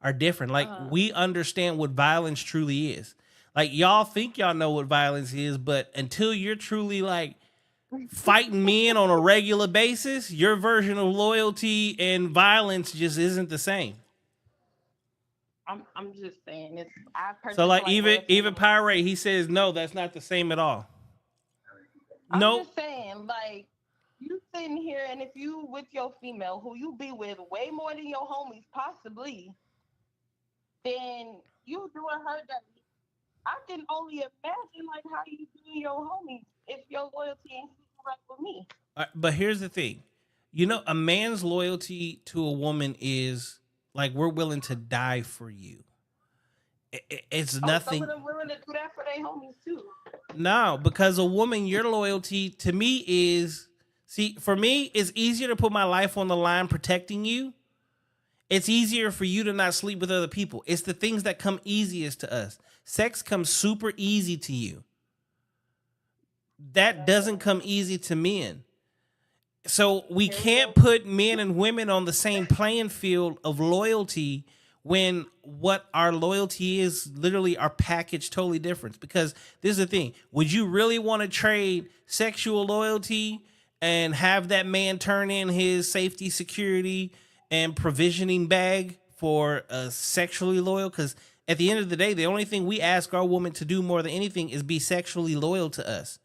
are different. Like we understand what violence truly is. Like y'all think y'all know what violence is, but until you're truly like fighting men on a regular basis, your version of loyalty and violence just isn't the same.
I'm just saying it's. I
So
personally feel
like
like loyalty is
even
loyalty.
Pirate, he says no, that's not the same at all.
I'm
No,
just saying, like, you sitting here, and if you with your female who you be with way more than your homies, possibly, then you doing her dirty. I can only imagine like how you doing your homies if your loyalty ain't sitting right with me.
but here's the thing. You know, a man's loyalty to a woman is like we're willing to die for you. It's
Oh, some of
nothing.
them willing to do that for their homies too.
No, because a woman, your loyalty to me is see, for me, it's easier to put my life on the line protecting you. It's easier for you to not sleep with other people. It's the things that come easiest to us. Sex comes super easy to you. That doesn't come easy to men. So we
Here we
can't
go.
put men and women on the same playing field of loyalty when what our loyalty is literally our package totally different. Because this is the thing: would you really want to trade sexual loyalty and have that man turn in his safety, security, and provisioning bag for a sexually loyal? Because at the end of the day, the only thing we ask our woman to do more than anything is be sexually loyal to us.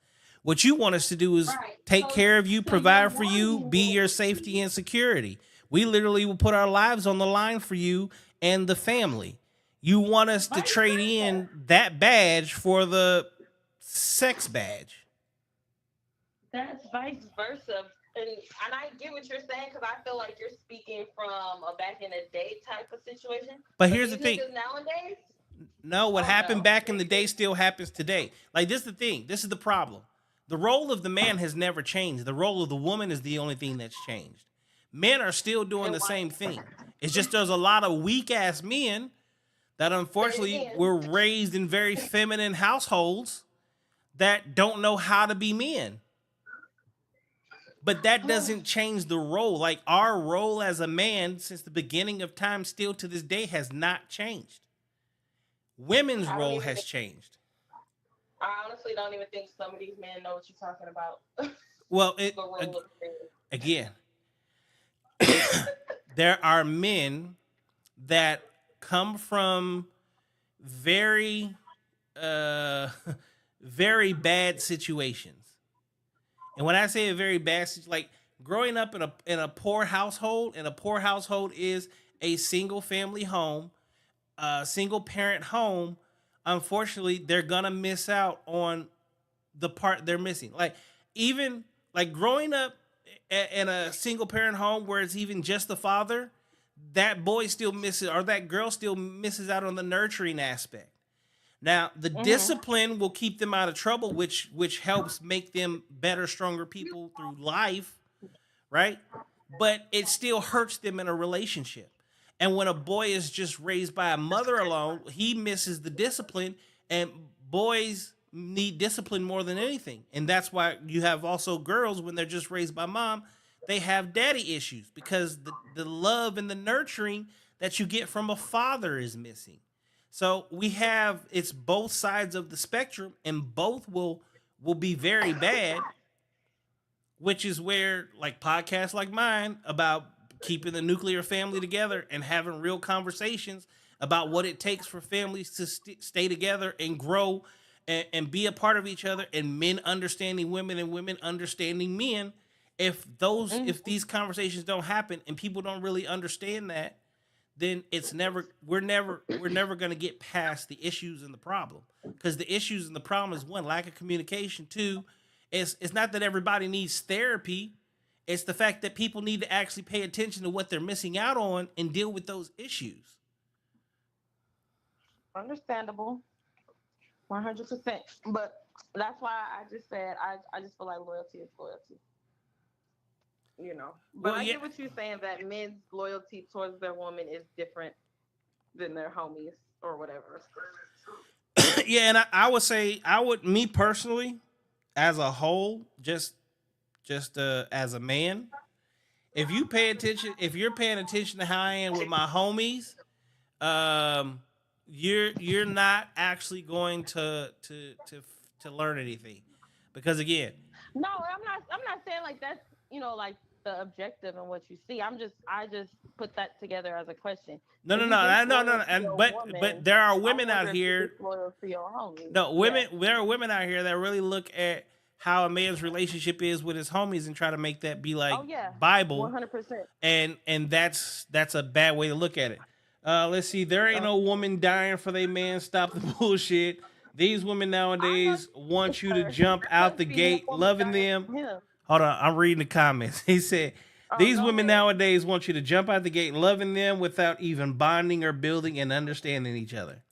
What you want us to do is
Right.
take
So
care of you,
so you're
provide for you,
wanting
be your safety and security. We literally will put our lives on the line for you and the family. You want us to
vice
trade
versa.
in that badge for the sex badge.
That's vice versa. And I get what you're saying because I feel like you're speaking from a back in the day type of situation.
But
But
here's the
these
thing.
niggas nowadays,
No, what
oh
happened
no.
back in the day still happens today. Like this is the thing. This is the problem. The role of the man has never changed. The role of the woman is the only thing that's changed. Men are still doing
And
the
why?
same thing. It's just there's a lot of weak ass men that
Say it
unfortunately
again.
were raised in very feminine households that don't know how to be men. But that doesn't change the role. Like our role as a man since the beginning of time still to this day has not changed. Women's
I don't
role
even
has
think,
changed.
I honestly don't even think some of these men know what you're talking about.
Well,
The role of the man.
again, there are men that come from very uh very bad situations. And when I say a very bad like growing up in a poor household, and a poor household is a single family home, a single parent home, unfortunately, they're gonna miss out on the part they're missing. Like even like growing up in a single parent home where it's even just the father, that boy still misses or that girl still misses out on the nurturing aspect. Now, the
Mm-hmm.
discipline will keep them out of trouble, which helps make them better, stronger people through life, right? But it still hurts them in a relationship. And when a boy is just raised by a mother alone, he misses the discipline. And boys need discipline more than anything. And that's why you have also girls, when they're just raised by mom, they have daddy issues because the love and the nurturing that you get from a father is missing. So we have, it's both sides of the spectrum, and both will be very bad, which is where like podcasts like mine about keeping the nuclear family together and having real conversations about what it takes for families to stay together and grow and be a part of each other, and men understanding women and women understanding men. If these conversations don't happen and people don't really understand that, then it's never we're never going to get past the issues and the problem, because the issues and the problem is, one, lack of communication. Two, it's not that everybody needs therapy. It's the fact that people need to actually pay attention to what they're missing out on and deal with those issues.
Understandable, 100%. But that's why I just said I just feel like loyalty is loyalty. But
Well,
I
yeah,
get what you're saying, that men's loyalty towards their woman is different than their homies or whatever.
yeah, and I would say, I would, me personally, as a whole, just as a man, if you're paying attention to how I am with my homies, um, you're not actually going to learn anything, because again,
No, I'm not saying like that's like the objective and what you see. I just put that together as a question.
no,
If
no,
you
no, no,
disloyal
no,
to
and
your
but
woman,
there are
I
women out
wonder if you're
here.
disloyal to your homies.
No,
Yeah.
women. There are women out here that really look at how a man's relationship is with his homies and try to make that be like
Oh yeah,
Bible,
100%.
and that's a bad way to look at it. Let's see. There ain't
Uh,
no woman dying for they man. Stop the bullshit. These women
I know
nowadays want you to
her.
jump
There
out the
must be one
gate
woman
loving
dying
them.
for him.
Hold on, I'm reading the comments. He said,
Oh,
these
go
women
ahead.
nowadays want you to jump out the gate loving them without even bonding or building and understanding each other.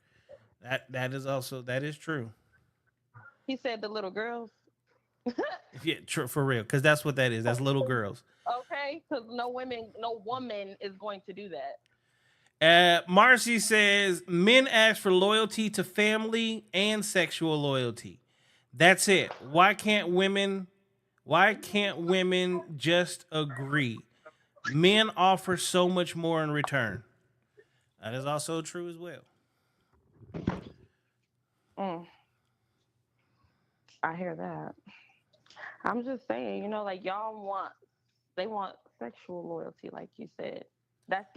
That is true.
He said the little girls.
Yeah, true, for real, because that's what that is. That's little girls.
Okay, because no woman is going to do that.
Marcy says men ask for loyalty to family and sexual loyalty. That's it. Why can't women just agree? Men offer so much more in return. That is also true as well.
Mm, I hear that. I'm just saying, like they want sexual loyalty, like you said. That's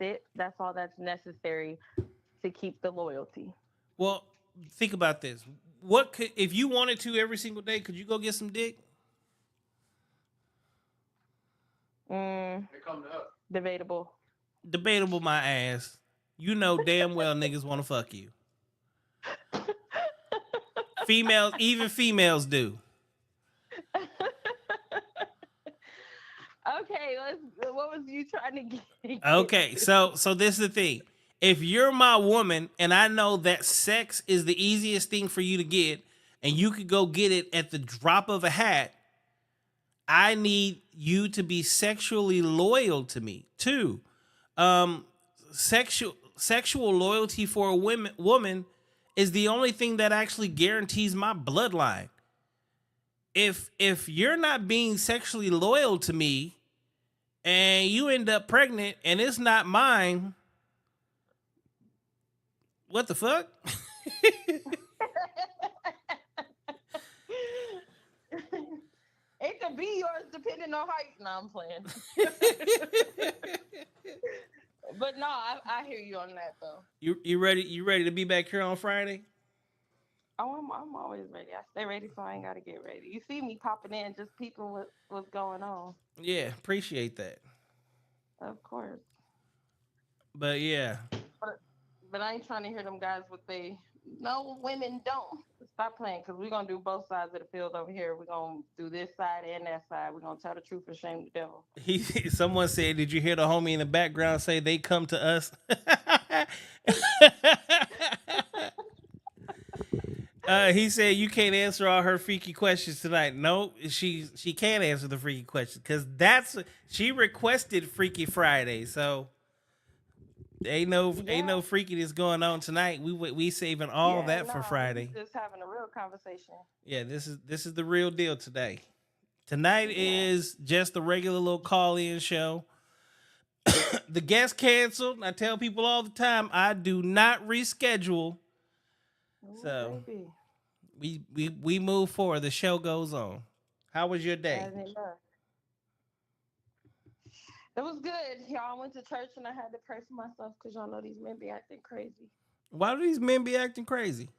it. That's all that's necessary to keep the loyalty.
Well, think about this. What could, if you wanted to every single day, could you go get some dick?
Mm, debatable.
Debatable my ass. You know damn well niggas want to fuck you. Females, even females do.
Okay, what was you trying to get
Okay,
to?
so this is the thing. If you're my woman and I know that sex is the easiest thing for you to get, and you could go get it at the drop of a hat, I need you to be sexually loyal to me too. Um, sexual loyalty for a woman is the only thing that actually guarantees my bloodline. If you're not being sexually loyal to me and you end up pregnant and it's not mine, what the fuck?
It could be yours depending on how you. No, I'm playing. But no, I hear you on that though.
You ready? You ready to be back here on Friday?
Oh, I'm always ready. I stay ready, so I ain't gotta get ready. You see me popping in, just peeping what's going on.
Yeah, appreciate that.
Of course.
But yeah,
But I ain't trying to hear them guys what they. No, women don't. Stop playing, because we're gonna do both sides of the field over here. We're gonna do this side and that side. We're gonna tell the truth and shame the devil.
he someone said, "Did you hear the homie in the background say they come to us?" He said you can't answer all her freaky questions tonight. No, she can't answer the freaky questions because she requested Freaky Friday. So
Yeah.
ain't no freakiness going on tonight. We saving all
Yeah,
that for
no, we
Friday.
just having a real conversation.
Yeah, this is the real deal today. Tonight
Yeah.
is just the regular little call in show. The guest canceled. I tell people all the time I do not reschedule.
Ooh,
So
baby.
we move forward. The show goes on. How was your day?
As it must. It was good. Y'all, I went to church and I had to pray for myself because y'all know these men be acting crazy.
Why do these men be acting crazy?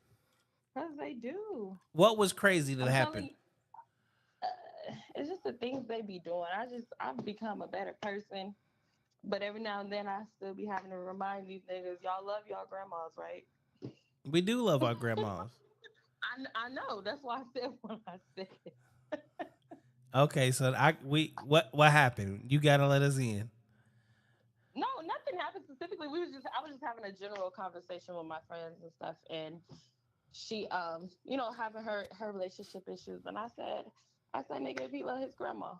Because they do.
What was crazy that
I'm telling
happened?
you, it's just the things they be doing. I've become a better person. But every now and then I still be having to remind these niggas, y'all love y'all grandmas, right?
We do love our grandmas.
I know. That's why I said what I said.
Okay, so what happened? You gotta let us in.
No, nothing happened specifically. I was just having a general conversation with my friends and stuff, and she having her relationship issues, and I said, nigga, if he love his grandma,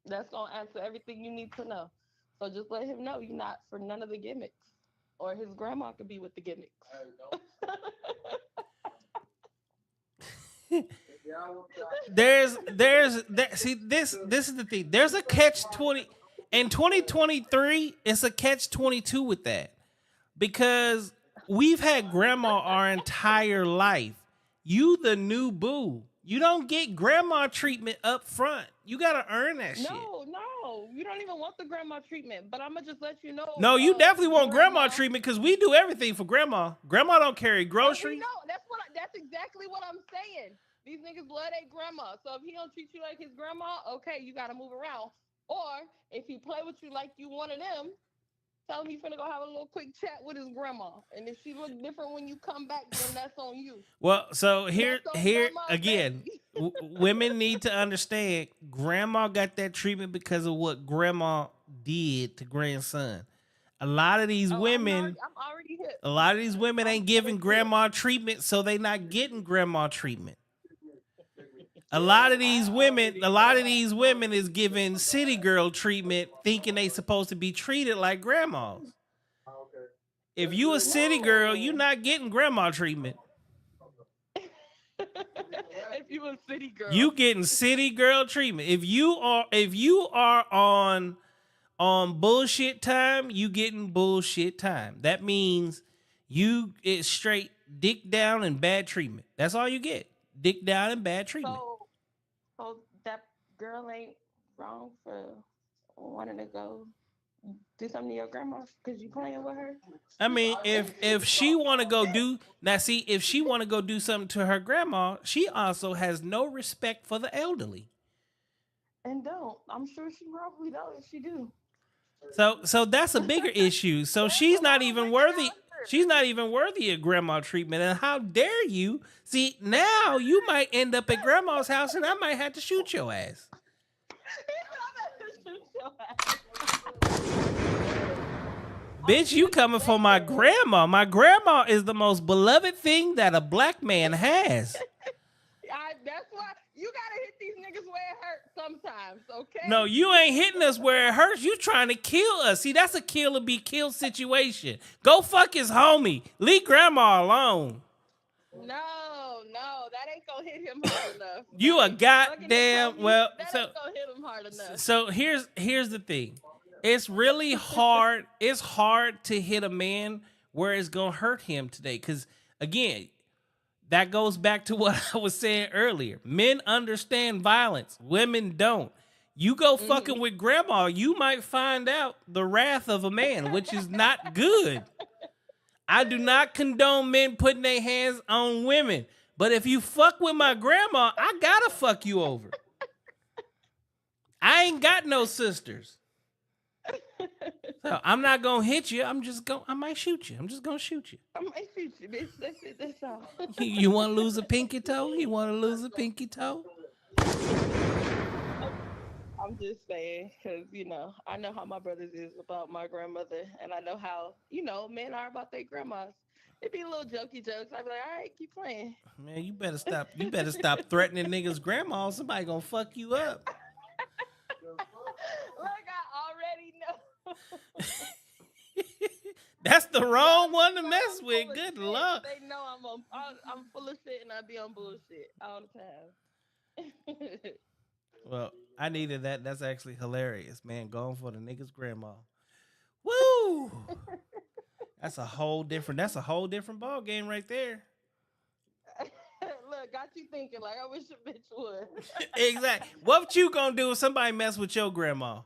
that's gonna answer everything you need to know. So just let him know you're not for none of the gimmicks, or his grandma could be with the gimmicks.
See this is the thing. There's a catch 20 in 2023. It's a catch 22 with that because we've had grandma our entire life. You the new boo. You don't get grandma treatment up front. You gotta earn that shit.
No, you don't even want the grandma treatment. But I'm gonna just let you know.
No, you definitely want grandma
grandma
treatment because we do everything for grandma. Grandma don't carry
But we
groceries.
know that's exactly what I'm saying. These niggas love their grandma. So if he don't treat you like his grandma, okay, you gotta move around. Or if he play with you like you one of them, tell him you finna go have a little quick chat with his grandma. And if she look different when you come back, then that's on you.
Well, so here,
That's on
here
grandma,
again,
baby.
women need to understand. Grandma got that treatment because of what grandma did to grandson. A lot of these
Oh,
women,
I'm already hip.
a lot of these women
I'm
ain't giving
hip.
grandma treatment, so they not getting grandma treatment. A lot of these women is giving city girl treatment, thinking they supposed to be treated like grandmas. If you a city girl, you
No.
not getting grandma treatment.
If you a city
You
girl.
getting city girl treatment. If you are on bullshit time, you getting bullshit time. That means it's straight dick down and bad treatment. That's all you get. Dick down and bad treatment.
So that girl ain't wrong for wanting to go do something to your grandma because you playing with her.
I mean, if she want to go do now, see if she want to go do something to her grandma, she also has no respect for the elderly.
And don't. I'm sure she probably don't if she do.
So that's a bigger issue. So
There's
she's
a
not
lot of
even
women
worthy.
out here.
She's not even worthy of grandma treatment. And how dare you? See, now you might end up at grandma's house and I might have to shoot your ass.
I'm
Bitch, you
just
coming for my
saying.
grandma. My grandma is the most beloved thing that a black man has.
That's why you gotta hit these niggas where it hurts sometimes, okay?
No, you ain't hitting us where it hurts. You trying to kill us. See, that's a kill or be killed situation. Go fuck his homie. Leave grandma alone.
No, that ain't gonna hit him hard enough.
You a
Fucking his
goddamn
homies,
well.
that
So
ain't gonna hit him hard enough.
so here's the thing. It's really hard. It's hard to hit a man where it's gonna hurt him today. Because again, that goes back to what I was saying earlier. Men understand violence. Women don't. You go fucking with grandma, you might find out the wrath of a man, which is not good. I do not condone men putting their hands on women. But if you fuck with my grandma, I gotta fuck you over. I ain't got no sisters. So I'm not gonna hit you. I might shoot you. I'm just gonna shoot you.
I might shoot you, bitch. That's it. That's all.
You wanna lose a pinky toe? You wanna lose a pinky toe?
I'm just saying, because, I know how my brothers is about my grandmother, and I know how, men are about their grandmas. It be little jokey jokes. I'd be like, all right, keep playing.
Man, you better stop. You better stop threatening niggas' grandma. Somebody gonna fuck you up.
Like I already know.
That's the wrong one to
Know
mess
I'm full
with.
of
Good
shit.
luck.
They know I'm full of shit and I be on bullshit all the time.
Well, I needed that. That's actually hilarious, man. Going for the nigga's grandma. Woo! That's a whole different ball game right there.
Look, got you thinking like I wish a bitch would.
Exactly. What you gonna do if somebody mess with your grandma?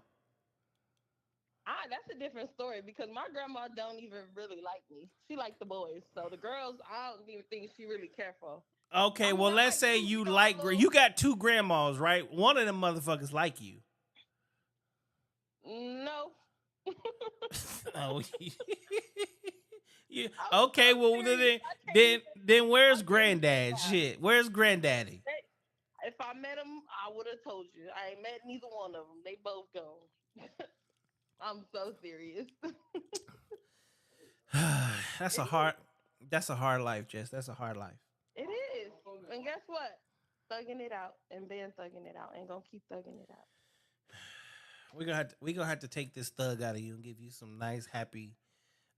That's a different story because my grandma don't even really like me. She like the boys, so the girls I don't even think she really care for.
Okay,
I mean,
well
I
let's
might
say
do,
you
a
like
little.
you got two grandmas, right? One of them motherfuckers like you.
No,
Oh, yeah.
I'm so
Okay, well
serious.
then
I
where's
can't even
granddad?
lie.
Shit, where's granddaddy?
If I met him, I would have told you. I ain't met neither one of them. They both gone. I'm so serious.
that's a
It
hard
is.
that's a hard life, Jess. That's a hard life.
It is. And guess what? Thugging it out and been thugging it out and gonna keep thugging it out.
We gonna have to take this thug out of you and give you some nice happy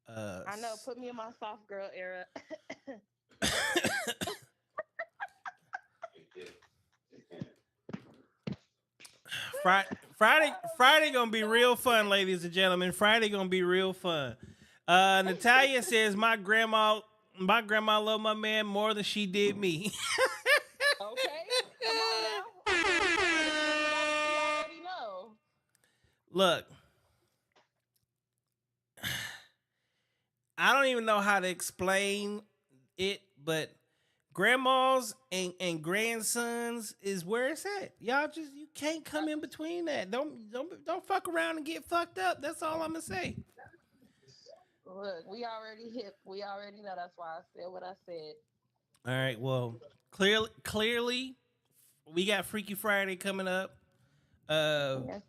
I know. Put me in my soft girl era.
Friday gonna be real fun, ladies and gentlemen. Friday gonna be real fun. Natalia says my grandma loved my man more than she did me.
Okay, come on now. Okay, we trying to spill it out. She already know.
Look, I don't even know how to explain it, but grandmas and grandsons is where it's at. Y'all just you can't come in between that. Don't fuck around and get fucked up. That's all I'm gonna say.
Look, we already hip. We already know. That's why I said what I said.
All right. Well, clearly, we got Freaky Friday coming up. Uh,
Yes.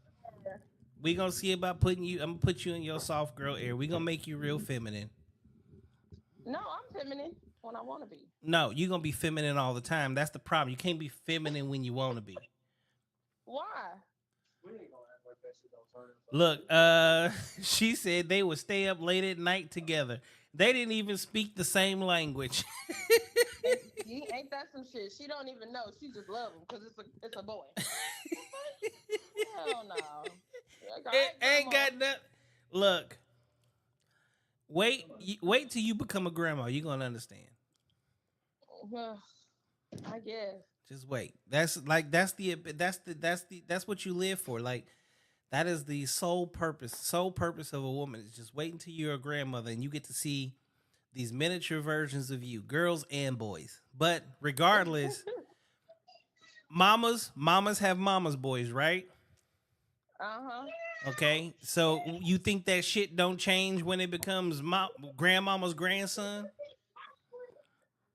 we gonna see about putting you. I'm gonna put you in your soft girl area. We gonna make you real feminine.
No, I'm feminine when I want to be.
No, you gonna be feminine all the time. That's the problem. You can't be feminine when you want to be.
Why?
Look, she said they would stay up late at night together. They didn't even speak the same language.
Ain't that some shit? She don't even know. She just love him because it's a boy. Hell no. All
It
right,
ain't
grandma.
got nothing. Look, wait till you become a grandma. You're gonna understand.
Well, I guess.
Just wait. That's what you live for. Like that is the sole purpose. Sole purpose of a woman is just wait until you're a grandmother and you get to see these miniature versions of you, girls and boys. But regardless, mamas have mamas boys, right?
Uh-huh.
Okay, so you think that shit don't change when it becomes grandmama's grandson,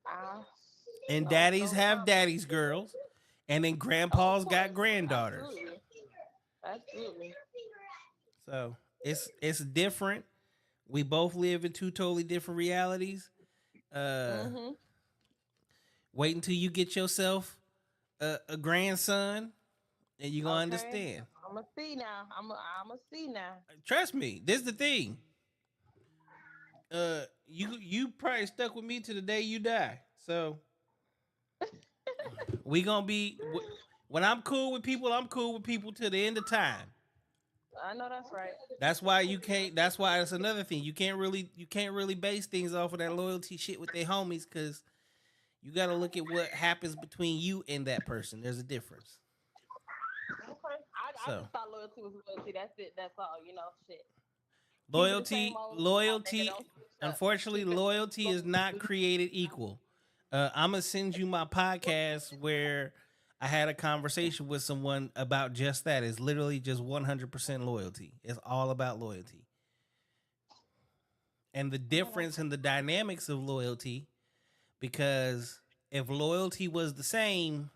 Uh,
and daddies
don't
have
know.
daddy's girls, and then
Oh, of
grandpa's got
course.
granddaughters.
Absolutely. Absolutely.
So it's different. We both live in two totally different realities. Uh,
Mm-hmm.
wait until you get yourself a grandson, and you gonna
Okay.
understand.
I'm going to see now. I'm going to see now.
Trust me. This is the thing. You probably stuck with me to the day you die. So we gonna be when I'm cool with people. I'm cool with people to the end of time.
I know that's right.
That's why you can't. That's why it's another thing. You can't really base things off of that loyalty shit with their homies because you got to look at what happens between you and that person. There's a difference.
Okay. I
So
just thought loyalty was loyalty. That's it. That's all. Shit. Keep it the same
loyalty,
old style, nigga.
loyalty.
Don't switch up.
Unfortunately,
Keep it.
loyalty is not created equal. I'm gonna send you my podcast where I had a conversation with someone about just that. It's literally just 100% loyalty. It's all about loyalty and the difference in the dynamics of loyalty. Because if loyalty was the same,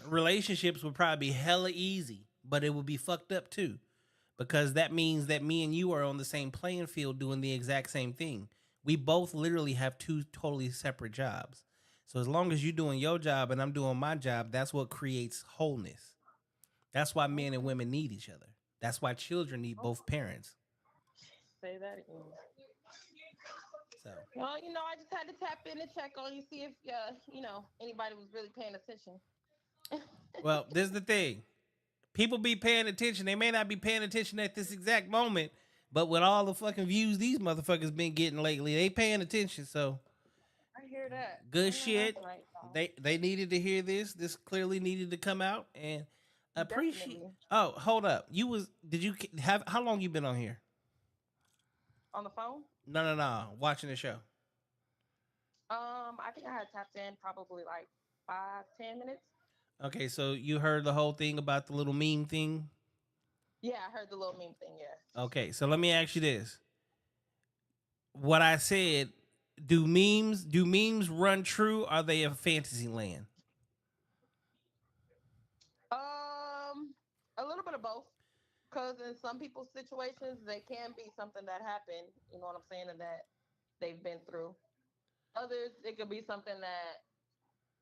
relationships would probably be hella easy, but it would be fucked up too. Because that means that me and you are on the same playing field doing the exact same thing. We both literally have two totally separate jobs. So as long as you're doing your job and I'm doing my job, that's what creates wholeness. That's why men and women need each other. That's why children need both parents.
Say that again.
So,
Well, I just had to tap in and check on you, see if anybody was really paying attention.
well, this is the thing. People be paying attention. They may not be paying attention at this exact moment, but with all the fucking views these motherfuckers been getting lately, they paying attention. So
I hear that.
good
I know that's
shit.
right, though.
They needed to hear this. This clearly needed to come out and appreciate.
Definitely.
Oh, hold up. You was did you have how long you been on here?
On the phone?
No, no, no. Watching the show.
I think I had tapped in probably like 5, 10 minutes.
Okay, so you heard the whole thing about the little meme thing.
Yeah, I heard the little meme thing. Yeah.
Okay, so let me ask you this: what I said, do memes run true? Or are they a fantasy land?
A little bit of both. Because in some people's situations, they can be something that happened. You know what I'm saying, and that they've been through. Others, it could be something that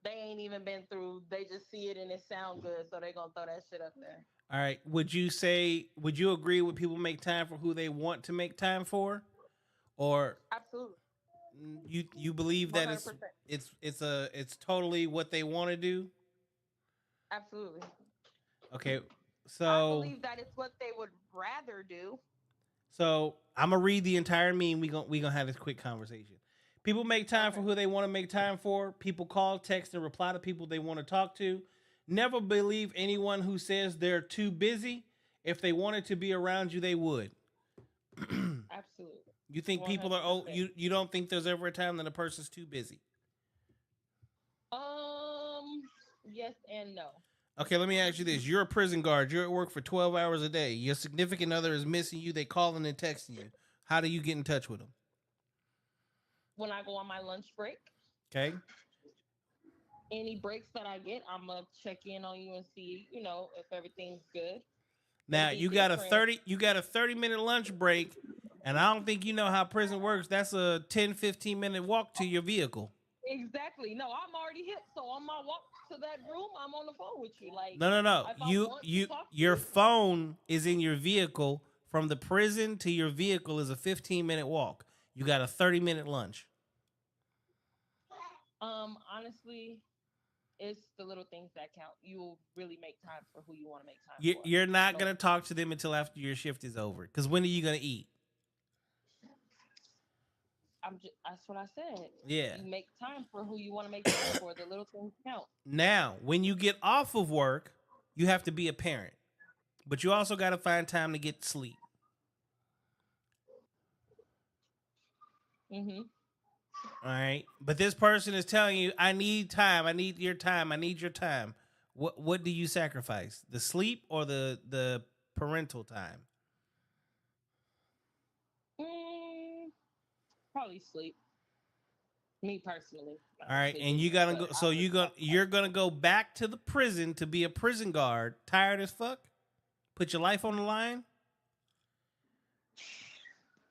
they ain't even been through. They just see it and it sound good, so they gonna throw that shit up there.
All right. Would you agree with people make time for who they want to make time for, or
Absolutely,
you believe
one
that
hundred
it's
percent,
it's it's a it's totally what they want to do?
absolutely.
Okay.
I
So
believe that it's what they would rather do.
so I'm gonna read the entire meme. We gonna have this quick conversation. People make time for
Okay.
who they want to make time for. People call, text, and reply to people they want to talk to. Never believe anyone who says they're too busy. If they wanted to be around you, they would.
Absolutely,
You think
one
people are
hundred
oh
percent.
you don't think there's ever a time that a person's too busy?
Um, yes and no.
Okay, let me ask you this. You're a prison guard. You're at work for 12 hours a day. Your significant other is missing you. They calling and texting you. How do you get in touch with them?
When I go on my lunch break,
Okay.
any breaks that I get, I'm gonna check in on you and see, if everything's good.
Now
It'll be different.
you got a 30-minute lunch break, and I don't think you know how prison works. That's a 10-15 minute walk to your vehicle.
Exactly. No, I'm already hit. So on my walk to that room, I'm on the phone with you. Like,
No, no, no.
if I
You
want to
you
talk to
your
you,
phone is in your vehicle. From the prison to your vehicle is a 15-minute walk. You got a 30-minute lunch.
honestly, it's the little things that count. You will really make time for who you want to make time
You-
for.
You're not
No,
gonna talk to them until after your shift is over. Because when are you gonna eat?
that's what I said.
Yeah.
You make time for who you want to make time for. The little things count.
Now, when you get off of work, you have to be a parent, but you also got to find time to get sleep.
Mm-hmm.
All right. But this person is telling you, I need time. I need your time. I need your time. What do you sacrifice? The sleep or the parental time?
Mm, probably sleep. Me personally,
All right.
sleep
And
is,
you gotta
but
go.
I
So
would
you're
sacrifice
gonna go back to the prison to be a prison guard, tired as fuck. Put your life on the line.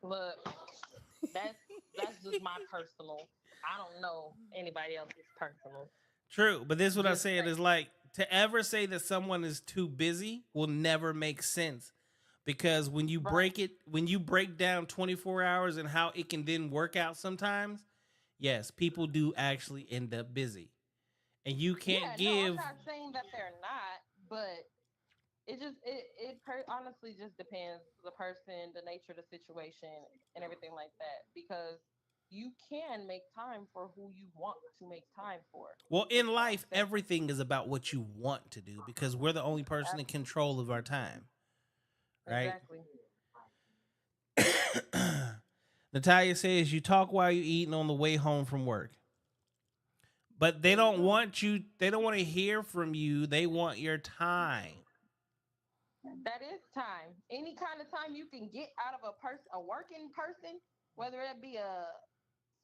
Look, that's that's just my personal. I don't know anybody else's personal.
True, but this is what I
Just
said
saying.
is like to ever say that someone is too busy will never make sense because
Right.
when you break down 24 hours and how it can then work out sometimes, yes, people do actually end up busy. And you can't
Yeah, no, I'm
give
not saying that they're not, but honestly just depends the person, the nature of the situation, and everything like that. Because you can make time for who you want to make time for.
well
Is
in
what I'm
life
saying.
everything is about what you want to do because we're the only person in control of our time, right?
Exactly.
Natalia says you talk while you eating on the way home from work. But they
There you
don't
go.
want you. They don't want to hear from you. They want your time.
That is time. Any kind of time you can get out of a working person, whether it be a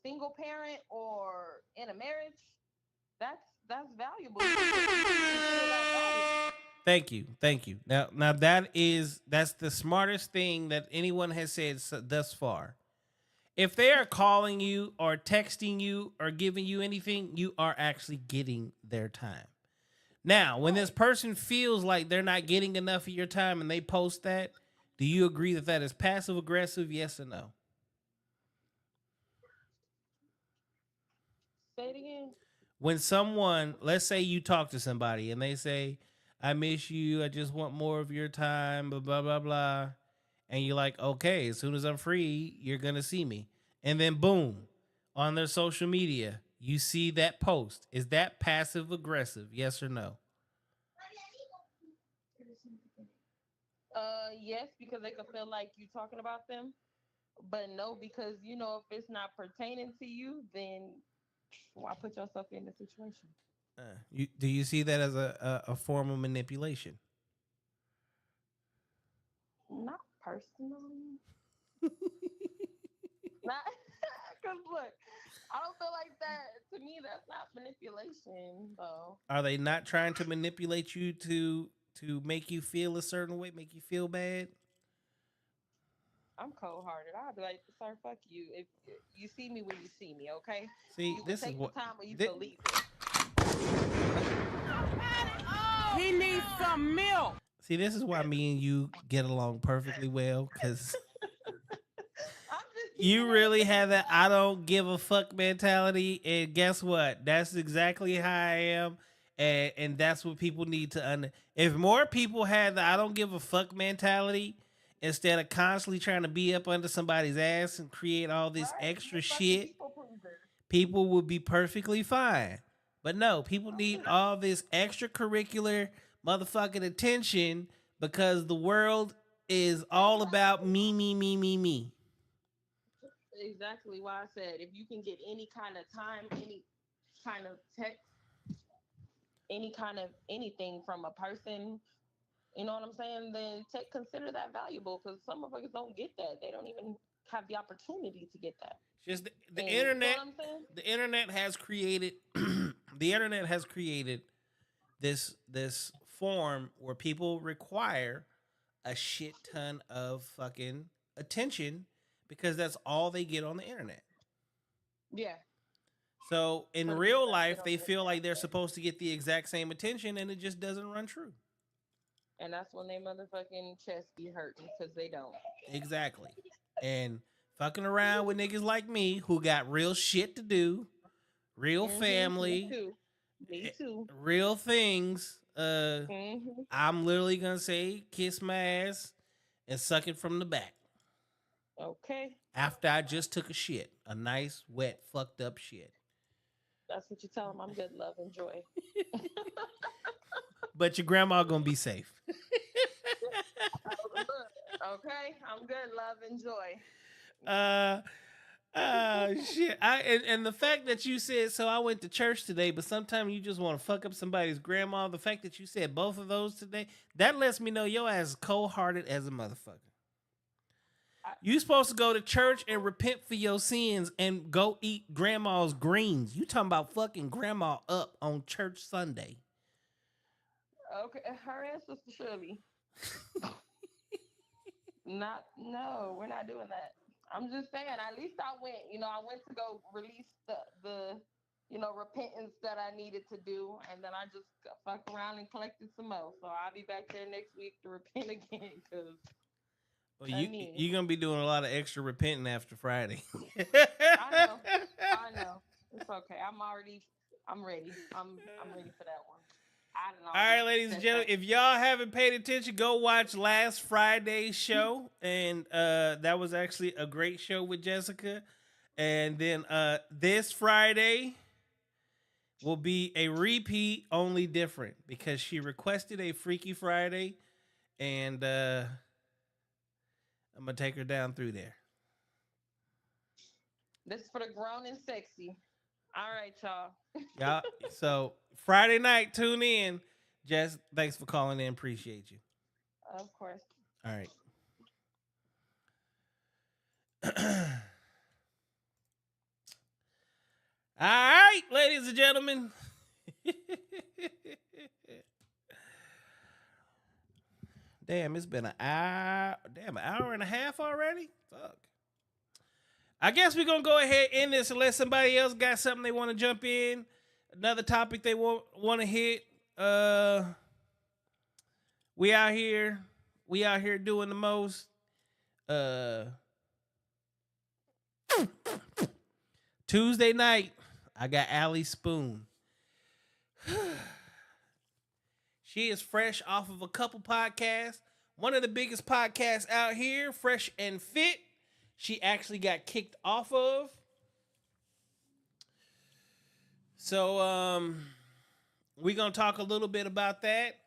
single parent or in a marriage, that's valuable. You should consider that valuable.
Thank you, thank you. Now that's the smartest thing that anyone has said thus far. If they are calling you or texting you or giving you anything, you are actually getting their time. Now, when this
Right.
person feels like they're not getting enough of your time and they post that, Do you agree that that is passive aggressive? Yes or no?
Say it again.
When someone, let's say you talk to somebody and they say, I miss you, I just want more of your time, blah, blah, blah, blah. And you're like, okay, as soon as I'm free, you're going to see me. And then boom, on their social media, you see that post. Is that passive aggressive? Yes or no?
Yes, because they could feel like you talking about them, but no, because if it's not pertaining to you, then why put yourself in the situation?
Do you see that as a form of manipulation?
Not personally. Not because look, I don't feel like that. To me, that's not manipulation, though.
Are they not trying to manipulate you to make you feel a certain way, make you feel bad?
I'm cold hearted. I'll be like, sir, fuck you. If you see me when you see me, okay?
See,
You can
this is
take the
what
time or you
thi-
can leave it.
He needs some milk.
See, this is why me and you get along perfectly well, because
I'm just
you
keeping it
really
a
have that
buck.
I don't give a fuck mentality, and guess what? That's exactly how I am, and that's what people need to under. If more people had the I don't give a fuck mentality instead of constantly trying to be up under somebody's ass and create all this
Right?
extra
You're fucking
shit,
people pleaser.
people would be perfectly fine. But no, people
I'm
need
just
all this extracurricular motherfucking attention because the world is all about me, me, me, me, me.
exactly why I said if you can get any kind of time, any kind of text, any kind of anything from a person, you know what I'm saying? Then consider that valuable because some motherfuckers don't get that. They don't even have the opportunity to get that.
Just the
And you know what
internet.
I'm saying?
The internet has created. The internet has created this form where people require a shit ton of fucking attention because that's all they get on the internet.
Yeah.
So in
For the people
real
that get
life,
on
they
the
feel like
internet,
they're
yeah.
supposed to get the exact same attention, and it just doesn't run true.
And that's when they motherfucking chest be hurting because they don't.
Exactly. And fucking around with niggas like me who got real shit to do, real
Me
family,
too. Me too.
real things.
hmm
I'm literally gonna say kiss my ass and suck it from the back
Okay.
after I just took a shit, a nice wet fucked up shit.
That's what you tell them. I'm good, love, and joy.
But your grandma gonna be safe.
Okay. I'm good, love, and joy.
uh shit. And the fact that you said so I went to church today, but sometimes you just want to fuck up somebody's grandma. The fact that you said both of those today, that lets me know your ass is cold hearted as a motherfucker. You supposed to go to church and repent for your sins and go eat grandma's greens. You talking about fucking grandma up on church Sunday.
Okay. Her and Sister Shirley. No, we're not doing that. I'm just saying, at least I went, I went to go release the repentance that I needed to do. And then I just fucked around and collected some more. So I'll be back there next week to repent again because
Well,
I
you
need.
you're gonna be doing a lot of extra repenting after Friday.
I know. I know. It's okay. I'm ready. I'm ready for that one. I don't
All right,
already
ladies and
set
gentlemen,
that.
if y'all haven't paid attention, go watch last Friday's show, and that was actually a great show with Jessica. And then this Friday will be a repeat, only different because she requested a Freaky Friday, and I'm gonna take her down through there.
This is for the grown and sexy. All right, y'all.
Y'all, so Friday night, tune in. Jess, thanks for calling in. Appreciate you.
Of course.
All right. All right, ladies and gentlemen. Damn, it's been an hour. Damn, an hour and a half already? Fuck. I guess we're going to go ahead and end this unless somebody else got something they want to jump in. Another topic they want to hit. We out here. We out here doing the most. Tuesday night, I got Allie Spoon. She is fresh off of a couple podcasts. One of the biggest podcasts out here, Fresh and Fit. She actually got kicked off of. So, we're going to talk a little bit about that.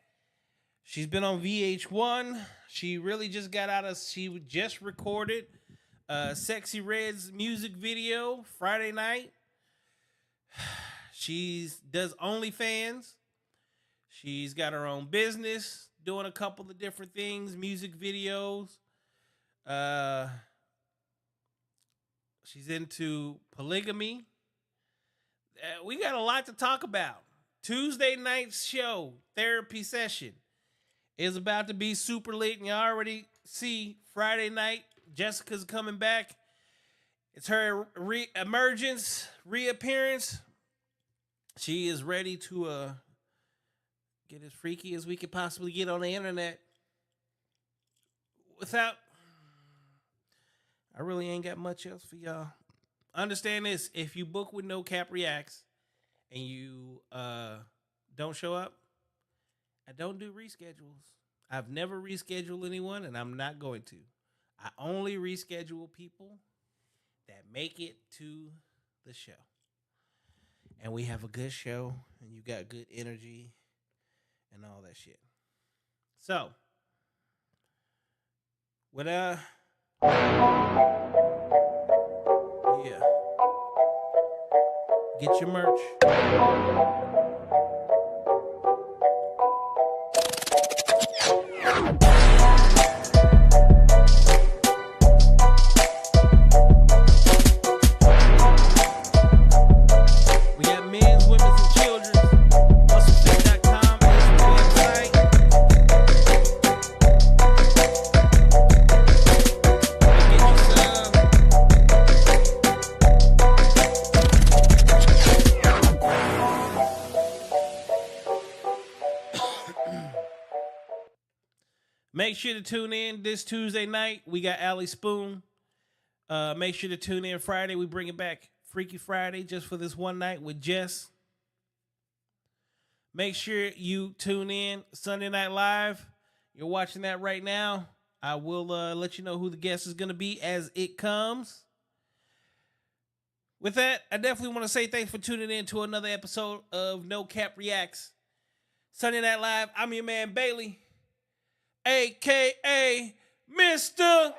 She's been on VH1. She really just she just recorded Sexy Red's music video Friday night. She does OnlyFans. She's got her own business, doing a couple of different things, music videos. She's into polygamy. We got a lot to talk about. Tuesday night's show, therapy session, is about to be super lit. And you already see Friday night, Jessica's coming back. It's her reappearance. She is ready to get as freaky as we could possibly get on the internet. I really ain't got much else for y'all. Understand this: if you book with No Capp Reacts and you don't show up, I don't do reschedules. I've never rescheduled anyone, and I'm not going to. I only reschedule people that make it to the show. And we have a good show, and you got good energy and all that shit. So, yeah. Get your merch. We got men's, women's, and children's. Musclefit.com is the website. Get you some. Make sure to tune in this Tuesday night. We got Allie Spoon. Make sure to tune in Friday. We bring it back Freaky Friday just for this one night with Jess. Make sure you tune in Sunday Night Live. You're watching that right now. I will let you know who the guest is going to be as it comes. With that, I definitely want to say thanks for tuning in to another episode of No Capp Reacts. Sunday Night Live. I'm your man Bailey, a.k.a. Mr.